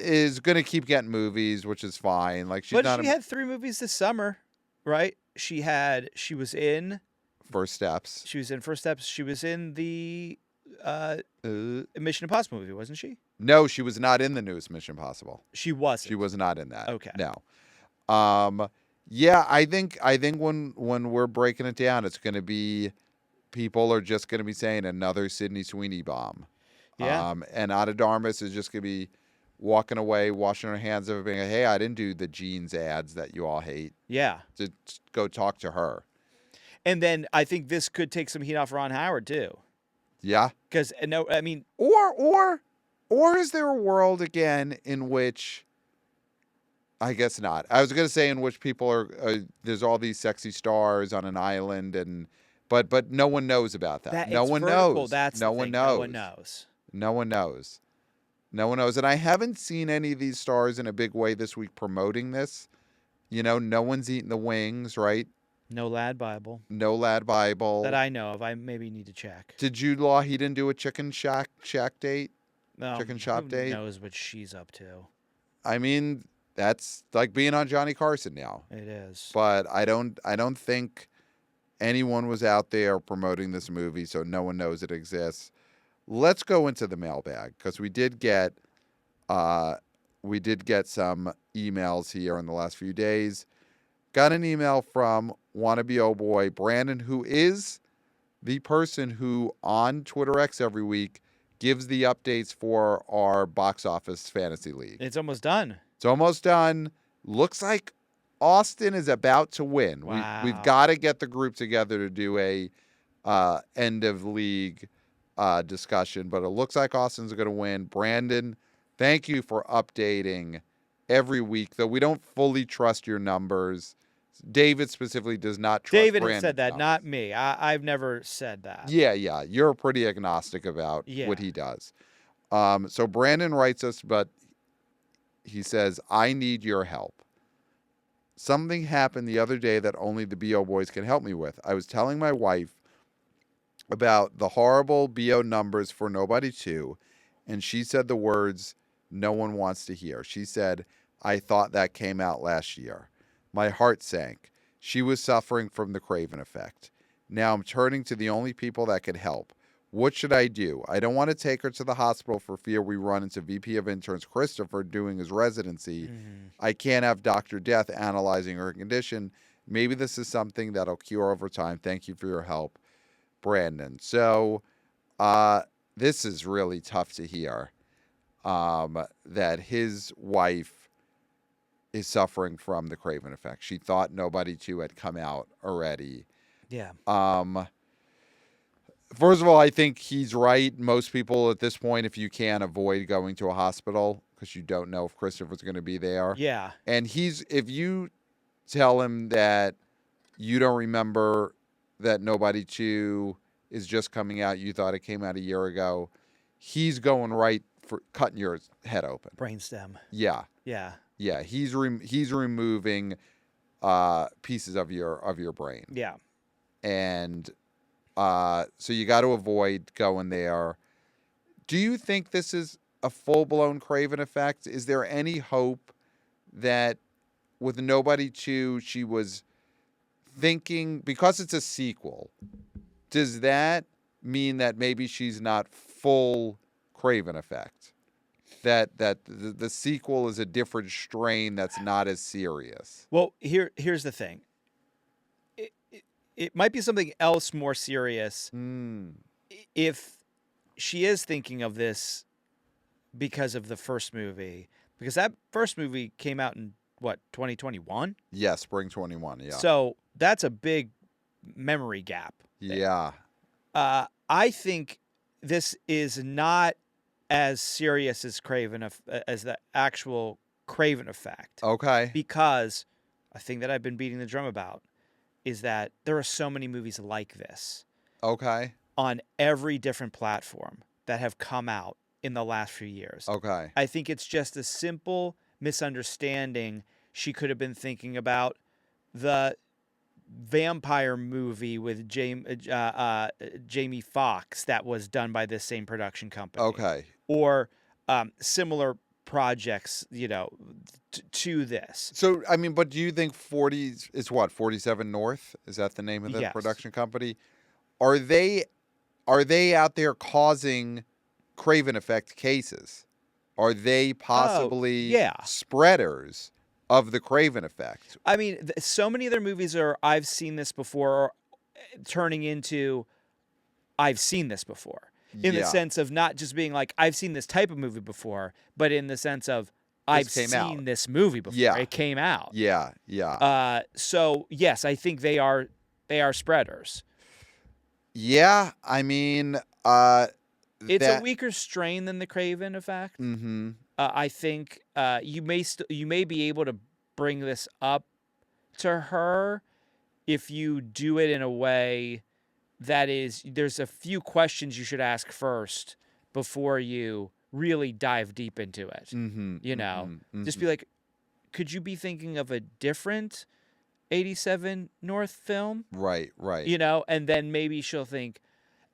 is going to keep getting movies, which is fine. Like she had 3 movies this summer, right? She was in First Steps. She was in First Steps. She was in the Mission Impossible movie, wasn't she? No, she was not in the newest Mission Impossible. She wasn't. She was not in that. Okay. No. Yeah, I think when we're breaking it down, it's going to be people are just going to be saying another Sydney Sweeney bomb. Yeah. And Ana de Armas is just going to be walking away, washing her hands of it, being like, hey, I didn't do the jeans ads that you all hate. Yeah. To go talk to her. And then I think this could take some heat off Ron Howard, too. Yeah. Because no, I mean, or is there a world again in which? I guess not. I was going to say in which people are there's all these sexy stars on an island, but no one knows about that. No one vertical. knows. That's no the one thing. knows. No one knows. No one knows. No one knows. And I haven't seen any of these stars in a big way this week promoting this. No one's eating the wings, right? No Lad Bible. No Lad Bible. That I know of. I maybe need to check. Did Jude Law, he didn't do a chicken shack date? No. Chicken shop who date? knows what she's up to. I mean, that's like being on Johnny Carson now. It is. But I don't think anyone was out there promoting this movie, so no one knows it exists. Let's go into the mailbag because we did get some emails here in the last few days. Got an email from wannabe oh boy Brandon, who is the person who on Twitter X every week gives the updates for our box office fantasy league. It's almost done. It's almost done. Looks like Austin is about to win. Wow. We've got to get the group together to do a end of league discussion, but it looks like Austin's going to win. Brandon, thank you for updating every week, though we don't fully trust your numbers. David specifically does not trust David Brandon's said that, numbers. not me. I've never said that. Yeah. You're pretty agnostic about what he does. So Brandon writes us, but he says, I need your help. Something happened the other day that only the BO boys can help me with. I was telling my wife about the horrible BO numbers for Nobody 2, and she said the words no one wants to hear. She said, I thought that came out last year. My heart sank. She was suffering from the Craven effect. Now I'm turning to the only people that could help. What should I do? I don't want to take her to the hospital for fear we run into VP of Interns Christopher doing his residency. Mm-hmm. I can't have Dr. Death analyzing her condition. Maybe this is something that'll cure over time. Thank you for your help, Brandon. So this is really tough to hear, that his wife is suffering from the Craven effect. She thought Nobody 2 had come out already. Yeah. First of all, I think he's right. Most people at this point, if you can, avoid going to a hospital because you don't know if Christopher's going to be there. Yeah. And if you tell him that you don't remember that Nobody 2 is just coming out, you thought it came out a year ago, he's going right for cutting your head open. Brainstem. Yeah. Yeah. Yeah. He's removing pieces of your brain. Yeah. And so you got to avoid going there. Do you think this is a full-blown Craven effect? Is there any hope that with Nobody 2, she was thinking, because it's a sequel, does that mean that maybe she's not full Craven effect? That the sequel is a different strain that's not as serious? Well, here's the thing. It might be something else more serious if she is thinking of this because of the first movie. Because that first movie came out in, 2021? Yeah, spring 21, yeah. So that's a big memory gap. Yeah. I think this is not as serious as as the actual Craven effect. Okay. Because a thing that I've been beating the drum about is that there are so many movies like this. Okay. On every different platform that have come out in the last few years. Okay. I think it's just a simple misunderstanding. She could have been thinking about the vampire movie with Jamie Foxx that was done by this same production company. Okay. Or similar projects, to this. So, I mean, but do you think 47 North? Is that the name of the Yes. production company? Are they out there causing Craven effect cases? Are they possibly spreaders of the Craven effect? I mean, so many of their movies are I've seen this before, turning into I've seen this before. In the sense of not just being like, I've seen this type of movie before, but in the sense of I've seen this movie before. Yeah. It came out. Yeah, yeah. So yes, I think they are spreaders. Yeah, I mean, It's a weaker strain than the Craven Effect. Mm-hmm. I think you may be able to bring this up to her if you do it in a way that is, there's a few questions you should ask first before you really dive deep into it. Mm-hmm. You know, Mm-hmm. just be like, could you be thinking of a different 87 North film? Right. You know, and then maybe she'll think,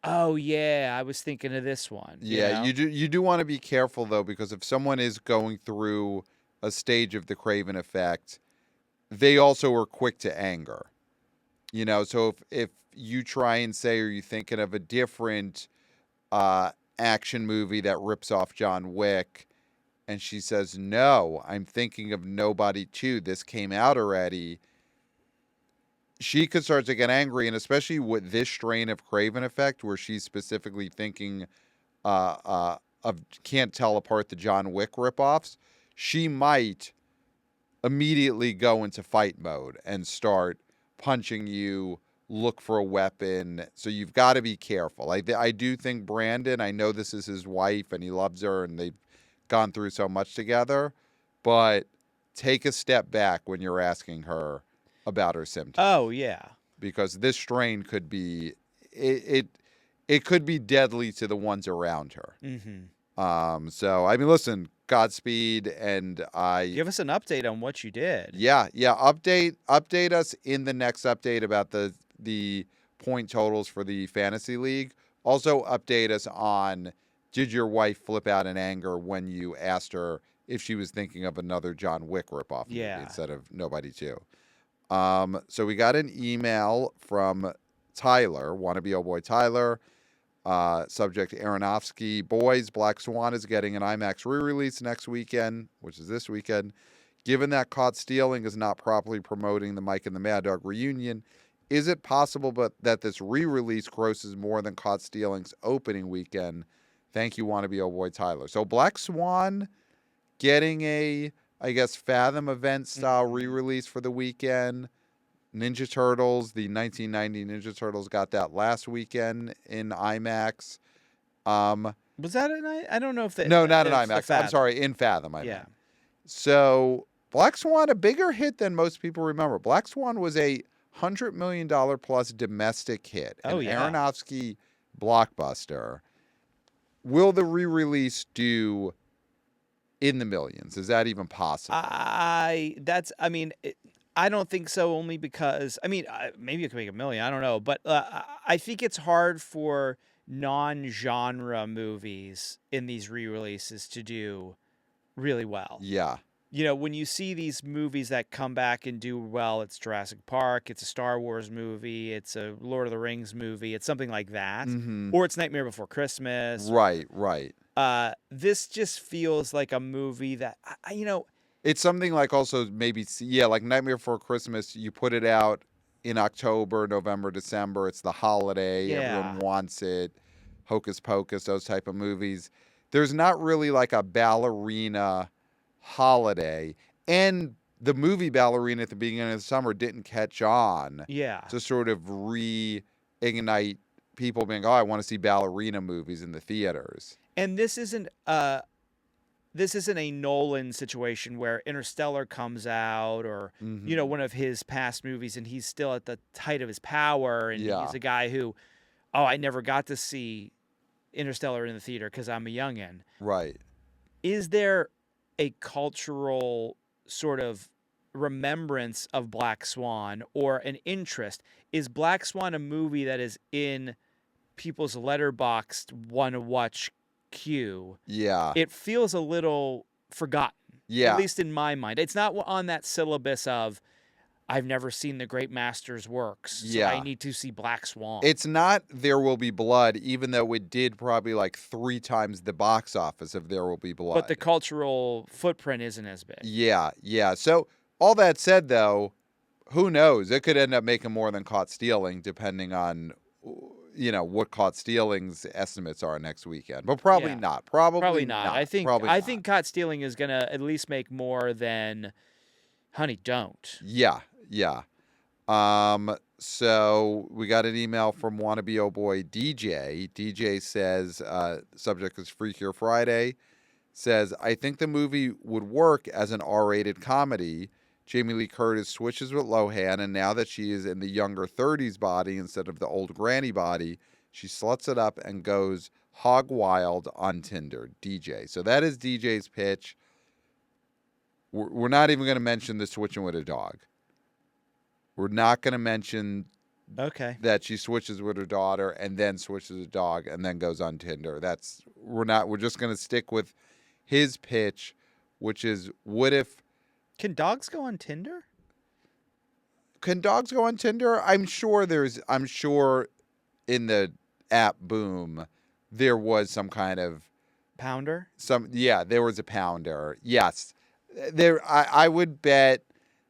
oh yeah, I was thinking of this one. Yeah, you know? you do want to be careful though, because if someone is going through a stage of the Craven Effect, they also are quick to anger. You know, so if you try and say, are you thinking of a different action movie that rips off John Wick? And she says, no, I'm thinking of Nobody 2. This came out already. She could start to get angry, and especially with this strain of Craven Effect, where she's specifically thinking of can't tell apart the John Wick ripoffs, she might immediately go into fight mode and start punching you, look for a weapon. So you've got to be careful. I do think Brandon, I know this is his wife and he loves her and they've gone through so much together, but take a step back when you're asking her about her symptoms. Oh, yeah. Because this strain could be, it could be deadly to the ones around her. Mm-hmm. So, I mean, listen, Godspeed, and give us an update on what you did. Yeah. Update us in the next update about the point totals for the fantasy league. Also, update us on, did your wife flip out in anger when you asked her if she was thinking of another John Wick ripoff movie instead of Nobody 2? So we got an email from Tyler, wannabe oh boy Tyler. Subject Aronofsky. Boys, Black Swan is getting an IMAX re-release next weekend, which is this weekend. Given that Caught Stealing is not properly promoting the Mike and the Mad Dog reunion, is it possible that this re-release grosses more than Caught Stealing's opening weekend? Thank you, wannabe oh boy Tyler. So Black Swan getting a, I guess, Fathom event style re-release for the weekend. Ninja Turtles, the 1990 Ninja Turtles, got that last weekend in IMAX. Was that I don't know if that. No, not in IMAX. I'm sorry, in Fathom. I meant. So Black Swan, a bigger hit than most people remember. Black Swan was a $100 million plus domestic hit. Oh, an yeah. Aronofsky blockbuster. Will the re-release do in the millions? Is that even possible? I don't think so, only because, maybe it could make $1 million. I don't know. But I think it's hard for non-genre movies in these re-releases to do really well. Yeah. You know, when you see these movies that come back and do well, it's Jurassic Park, it's a Star Wars movie, it's a Lord of the Rings movie, it's something like that. Mm-hmm. Or it's Nightmare Before Christmas. Right. This just feels like a movie that, it's something like also maybe, like Nightmare Before Christmas, you put it out in October, November, December. It's the holiday. Yeah. Everyone wants it. Hocus Pocus, those type of movies. There's not really like a ballerina holiday. And the movie Ballerina at the beginning of the summer didn't catch on. Yeah. To sort of reignite people being, I want to see ballerina movies in the theaters. And this isn't a Nolan situation where Interstellar comes out or, one of his past movies and he's still at the height of his power. And he's a guy who, I never got to see Interstellar in the theater because I'm a youngin'. Right. Is there a cultural sort of remembrance of Black Swan or an interest? Is Black Swan a movie that is in people's letterboxed want-to-watch queue? Yeah. It feels a little forgotten. Yeah. At least in my mind. It's not on that syllabus of, I've never seen the great master's works, so I need to see Black Swan. It's not There Will Be Blood, even though it did probably like 3 times the box office of There Will Be Blood. But the cultural footprint isn't as big. Yeah. So all that said, though, who knows? It could end up making more than Caught Stealing, depending on, what Caught Stealing's estimates are next weekend. But probably not. Probably not. I think Caught Stealing is going to at least make more than Honey Don't. Yeah. So we got an email from wannabe oh boy DJ. DJ says, subject is Freakier Friday, says, I think the movie would work as an R-rated comedy. Jamie Lee Curtis switches with Lohan, and now that she is in the younger 30s body instead of the old granny body, she sluts it up and goes hog wild on Tinder. DJ. So that is DJ's pitch. We're not even going to mention the switching with a dog. We're not going to mention that she switches with her daughter and then switches a dog and then goes on Tinder. We're just going to stick with his pitch, which is, what if... Can dogs go on Tinder? Can dogs go on Tinder? I'm sure in the app boom, there was some kind of... Pounder? There was a pounder. Yes. I would bet...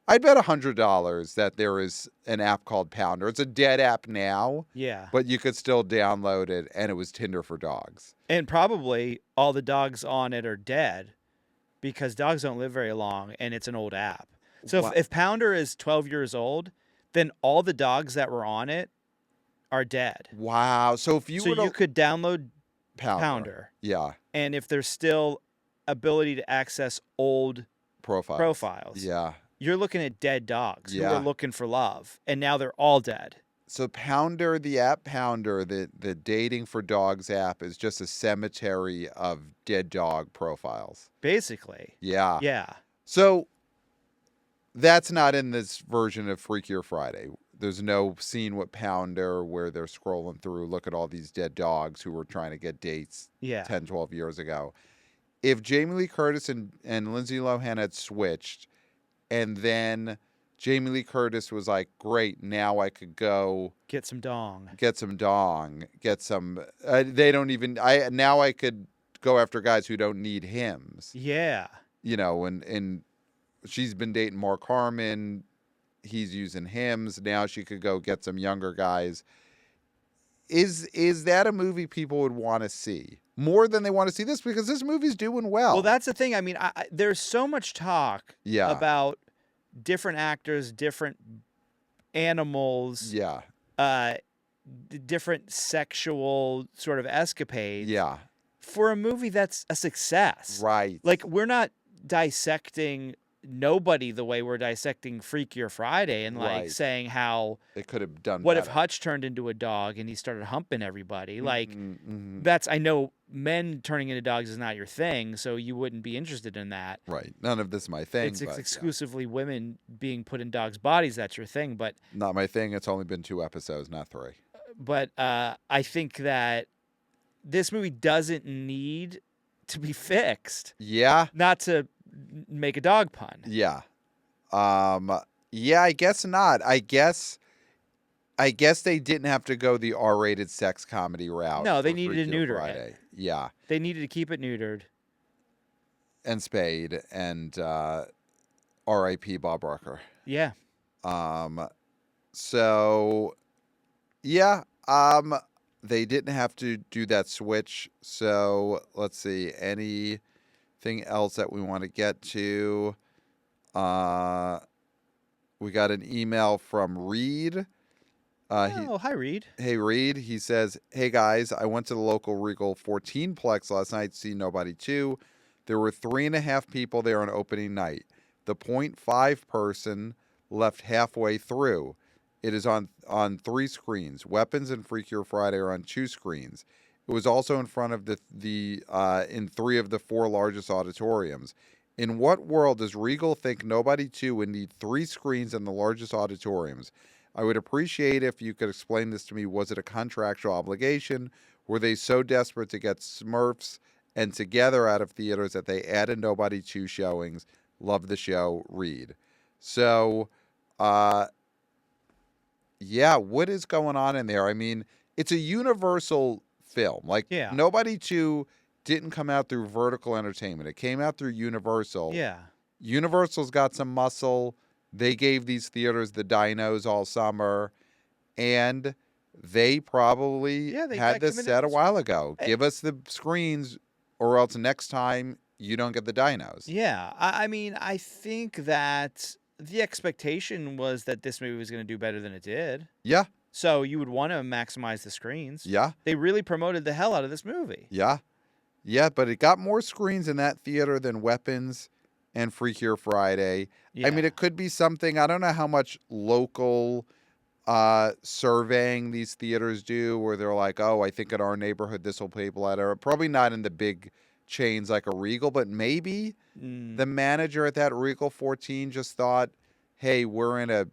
I'd bet $100 that there is an app called Pounder. It's a dead app now. Yeah. But you could still download it, and it was Tinder for dogs. And probably all the dogs on it are dead because dogs don't live very long, and it's an old app. So if Pounder is 12 years old, then all the dogs that were on it are dead. Wow. So if you could download Pounder. Yeah. And if there's still ability to access old profiles. Yeah. You're looking at dead dogs who are looking for love, and now they're all dead. So Pounder, the app Pounder, the dating for dogs app is just a cemetery of dead dog profiles. Basically. Yeah. Yeah. So that's not in this version of Freakier Friday. There's no scene with Pounder where they're scrolling through, look at all these dead dogs who were trying to get dates 10, 12 years ago. If Jamie Lee Curtis and Lindsay Lohan had switched, and then Jamie Lee Curtis was like, great, now I could go... Get some dong. Now I could go after guys who don't need hymns. Yeah. And she's been dating Mark Harmon. He's using hymns. Now she could go get some younger guys. Is that a movie people would want to see? More than they want to see this, because this movie's doing well. Well, that's the thing. I mean, there's so much talk about different actors, different animals, different sexual sort of escapades. Yeah. For a movie that's a success. Right. Like, we're not dissecting nobody the way we're dissecting Freakier Friday and saying how they could have done what better. If Hutch turned into a dog and he started humping everybody. That's, I know men turning into dogs is not your thing, so you wouldn't be interested in that. Right. None of this is my thing. It's exclusively women being put in dogs' bodies. That's your thing, but not my thing. It's only been 2 episodes, not 3. But I think that this movie doesn't need to be fixed. Yeah. Not to make a dog pun. Yeah. I guess not. I guess they didn't have to go the R-rated sex comedy route. No, they needed to neuter Friday. it. Yeah. They needed to keep it neutered. And spayed and R.I.P. Bob Rucker. Yeah. They didn't have to do that switch. So let's see. Anything else that we want to get to? We got an email from Reed. Hi, Reed. Hey, Reed. He says, hey, guys, I went to the local Regal 14-plex last night to see Nobody 2. There were 3.5 people there on opening night. The 0.5 person left halfway through. It is on 3 screens. Weapons and Freakier Friday are on 2 screens. It was also in front of in 3 of the 4 largest auditoriums. In what world does Regal think Nobody 2 would need 3 screens in the largest auditoriums? I would appreciate if you could explain this to me. Was it a contractual obligation? Were they so desperate to get Smurfs and Together out of theaters that they added Nobody 2 showings? Love the show, Reed. So, what is going on in there? I mean, it's a Universal film. Nobody 2 didn't come out through Vertical Entertainment. It came out through Universal. Yeah. Universal's got some muscle. They gave these theaters the dinos all summer, and they probably had this set a while ago. Give us the screens, or else next time you don't get the dinos. Yeah. I mean, I think that the expectation was that this movie was going to do better than it did. Yeah. So you would want to maximize the screens. Yeah. They really promoted the hell out of this movie. Yeah. Yeah, but it got more screens in that theater than Weapons and Freakier Friday. Yeah. I mean, it could be something. I don't know how much local surveying these theaters do, where they're like, oh, I think in our neighborhood this will pay better. Probably not in the big chains like a Regal, but maybe the manager at that Regal 14 just thought, hey, we're in a,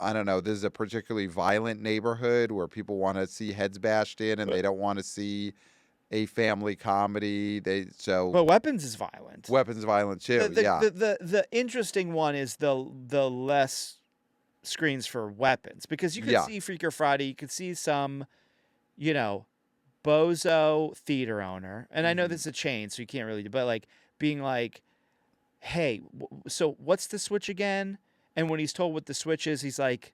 I don't know, this is a particularly violent neighborhood where people want to see heads bashed in and they don't want to see a family comedy. But Weapons is violent. Weapons is violent too. The interesting one is the less screens for Weapons, because you could see Freaker Friday, you could see some, bozo theater owner, and I know this is a chain, so you can't really do, but like being like, hey, so what's the switch again? And when he's told what the switch is, he's like,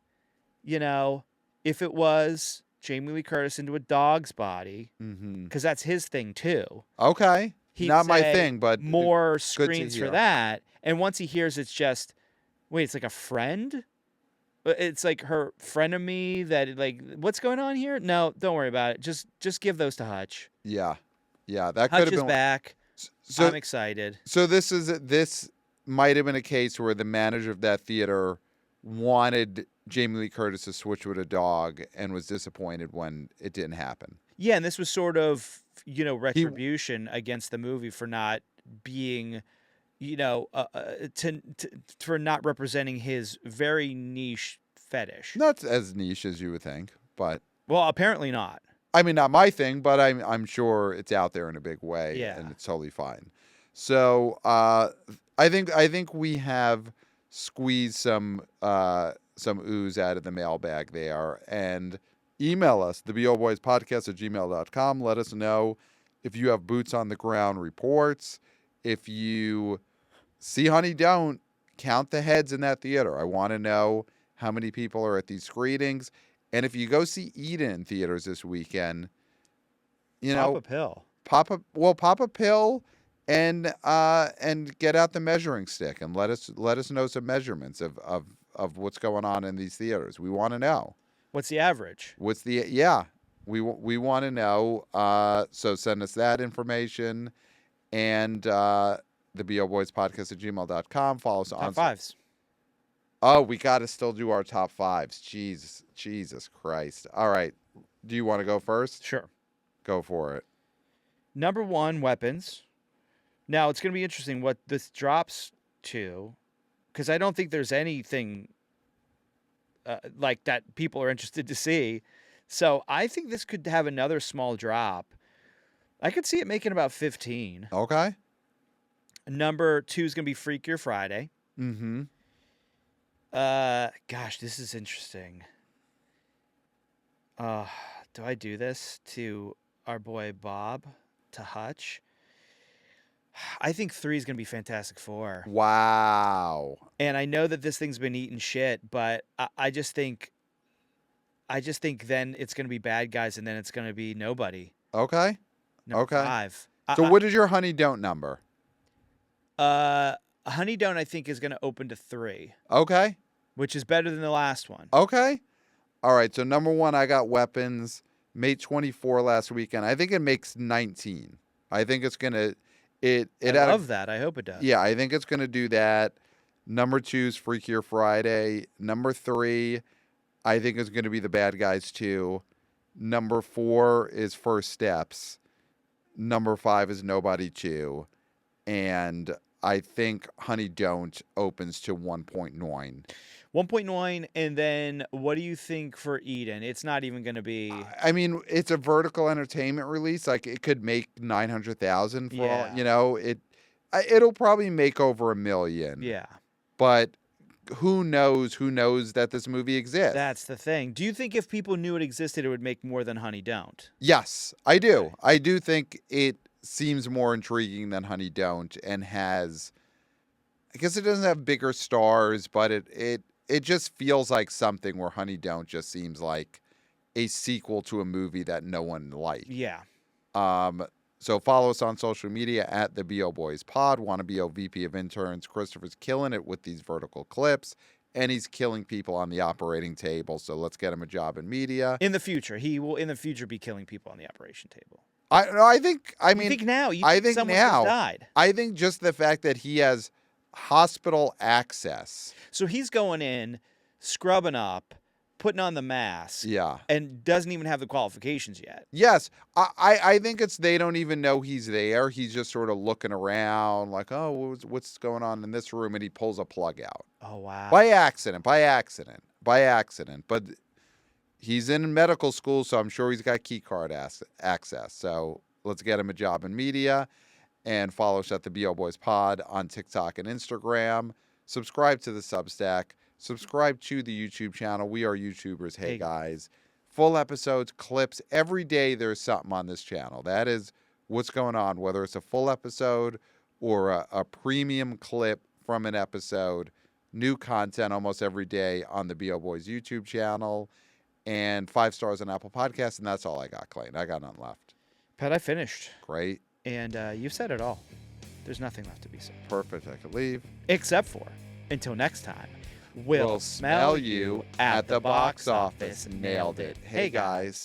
if it was Jamie Lee Curtis into a dog's body, because that's his thing too. Okay. Not my thing, but more screens for that. And once he hears it's just, wait, it's like a friend? It's like her frenemy that, like, what's going on here? No, don't worry about it. Just give those to Hutch. Yeah. Yeah, that could Hutch have been. Hutch is back. So, I'm excited. So this might have been a case where the manager of that theater wanted Jamie Lee Curtis to switch with a dog and was disappointed when it didn't happen. Yeah, and this was sort of, retribution against the movie for not being, for not representing his very niche fetish. Not as niche as you would think, but well, apparently not. I mean, not my thing, but I'm sure it's out there in a big way, and it's totally fine. So I think we have squeezed some ooze out of the mailbag there, and email us, theboboyspodcast@gmail.com. Let us know if you have boots on the ground reports. If you see Honey Don't, count the heads in that theater. I want to know how many people are at these screenings. And if you go see Eden in theaters this weekend, pop a pill. Pop a pill and get out the measuring stick and let us know some measurements of what's going on in these theaters. We want to know. What's the average? We want to know. So send us that information, and theboboyspodcast@gmail.com. Follow us on top fives. Oh, we got to still do our top fives. Jesus Christ! All right, do you want to go first? Sure, go for it. Number 1, Weapons. Now it's going to be interesting what this drops to, because I don't think there's anything like that people are interested to see. So I think this could have another small drop. I could see it making about 15. Okay. Number 2 is going to be Freakier Friday. Mm-hmm. Gosh, this is interesting. Do I do this to our boy Bob, to Hutch? I think 3 is going to be Fantastic Four. Wow. And I know that this thing's been eating shit, but I just think then it's going to be bad guys, and then it's going to be nobody. Okay. Number 5. So what is your Honey Don't number? Honey Don't, I think, is going to open to 3. Okay. Which is better than the last one. Okay. All right. So number 1, I got Weapons. Made 24 last weekend. I think it makes 19. I think it's going to... I love that. I hope it does. Yeah, I think it's going to do that. Number 2 is Freakier Friday. Number 3, I think is going to be The Bad Guys 2. Number 4 is First Steps. Number 5 is Nobody 2. And I think Honey Don't opens to 1.9. 1.9, and then what do you think for Eden? It's not even going to be... I mean, it's a vertical entertainment release. Like, it could make 900,000 for all, it'll probably make over $1 million. Yeah. But who knows that this movie exists? That's the thing. Do you think if people knew it existed, it would make more than Honey Don't? Yes, I do. Okay. I do think it seems more intriguing than Honey Don't, and has... I guess it doesn't have bigger stars, but it just feels like something where Honey Don't just seems like a sequel to a movie that no one liked. Yeah. So follow us on social media at the BO Boys Pod. Want to be a VP of interns. Christopher's killing it with these vertical clips, and he's killing people on the operating table. So let's get him a job in media. In the future, he will in the future be killing people on the operation table. I think now. I think someone now. just died. I think just the fact that he has hospital access. So he's going in, scrubbing up, putting on the mask. Yeah. And doesn't even have the qualifications yet. Yes. I think it's they don't even know he's there. He's just sort of looking around like, oh, what's going on in this room? And he pulls a plug out. Oh, wow. By accident. But he's in medical school, so I'm sure he's got key card access. So let's get him a job in media. And follow us at the BO Boys Pod on TikTok and Instagram. Subscribe to the Substack. Subscribe to the YouTube channel. We are YouTubers. Hey, guys. Full episodes, clips. Every day there's something on this channel. That is what's going on, whether it's a full episode or a premium clip from an episode. New content almost every day on the BO Boys YouTube channel. And 5 stars on Apple Podcasts. And that's all I got, Clayton. I got nothing left. Pat, I finished. Great. And you've said it all. There's nothing left to be said. Perfect. I could leave. Except for, until next time, we'll smell you at the box office. Nailed it. Hey, guys.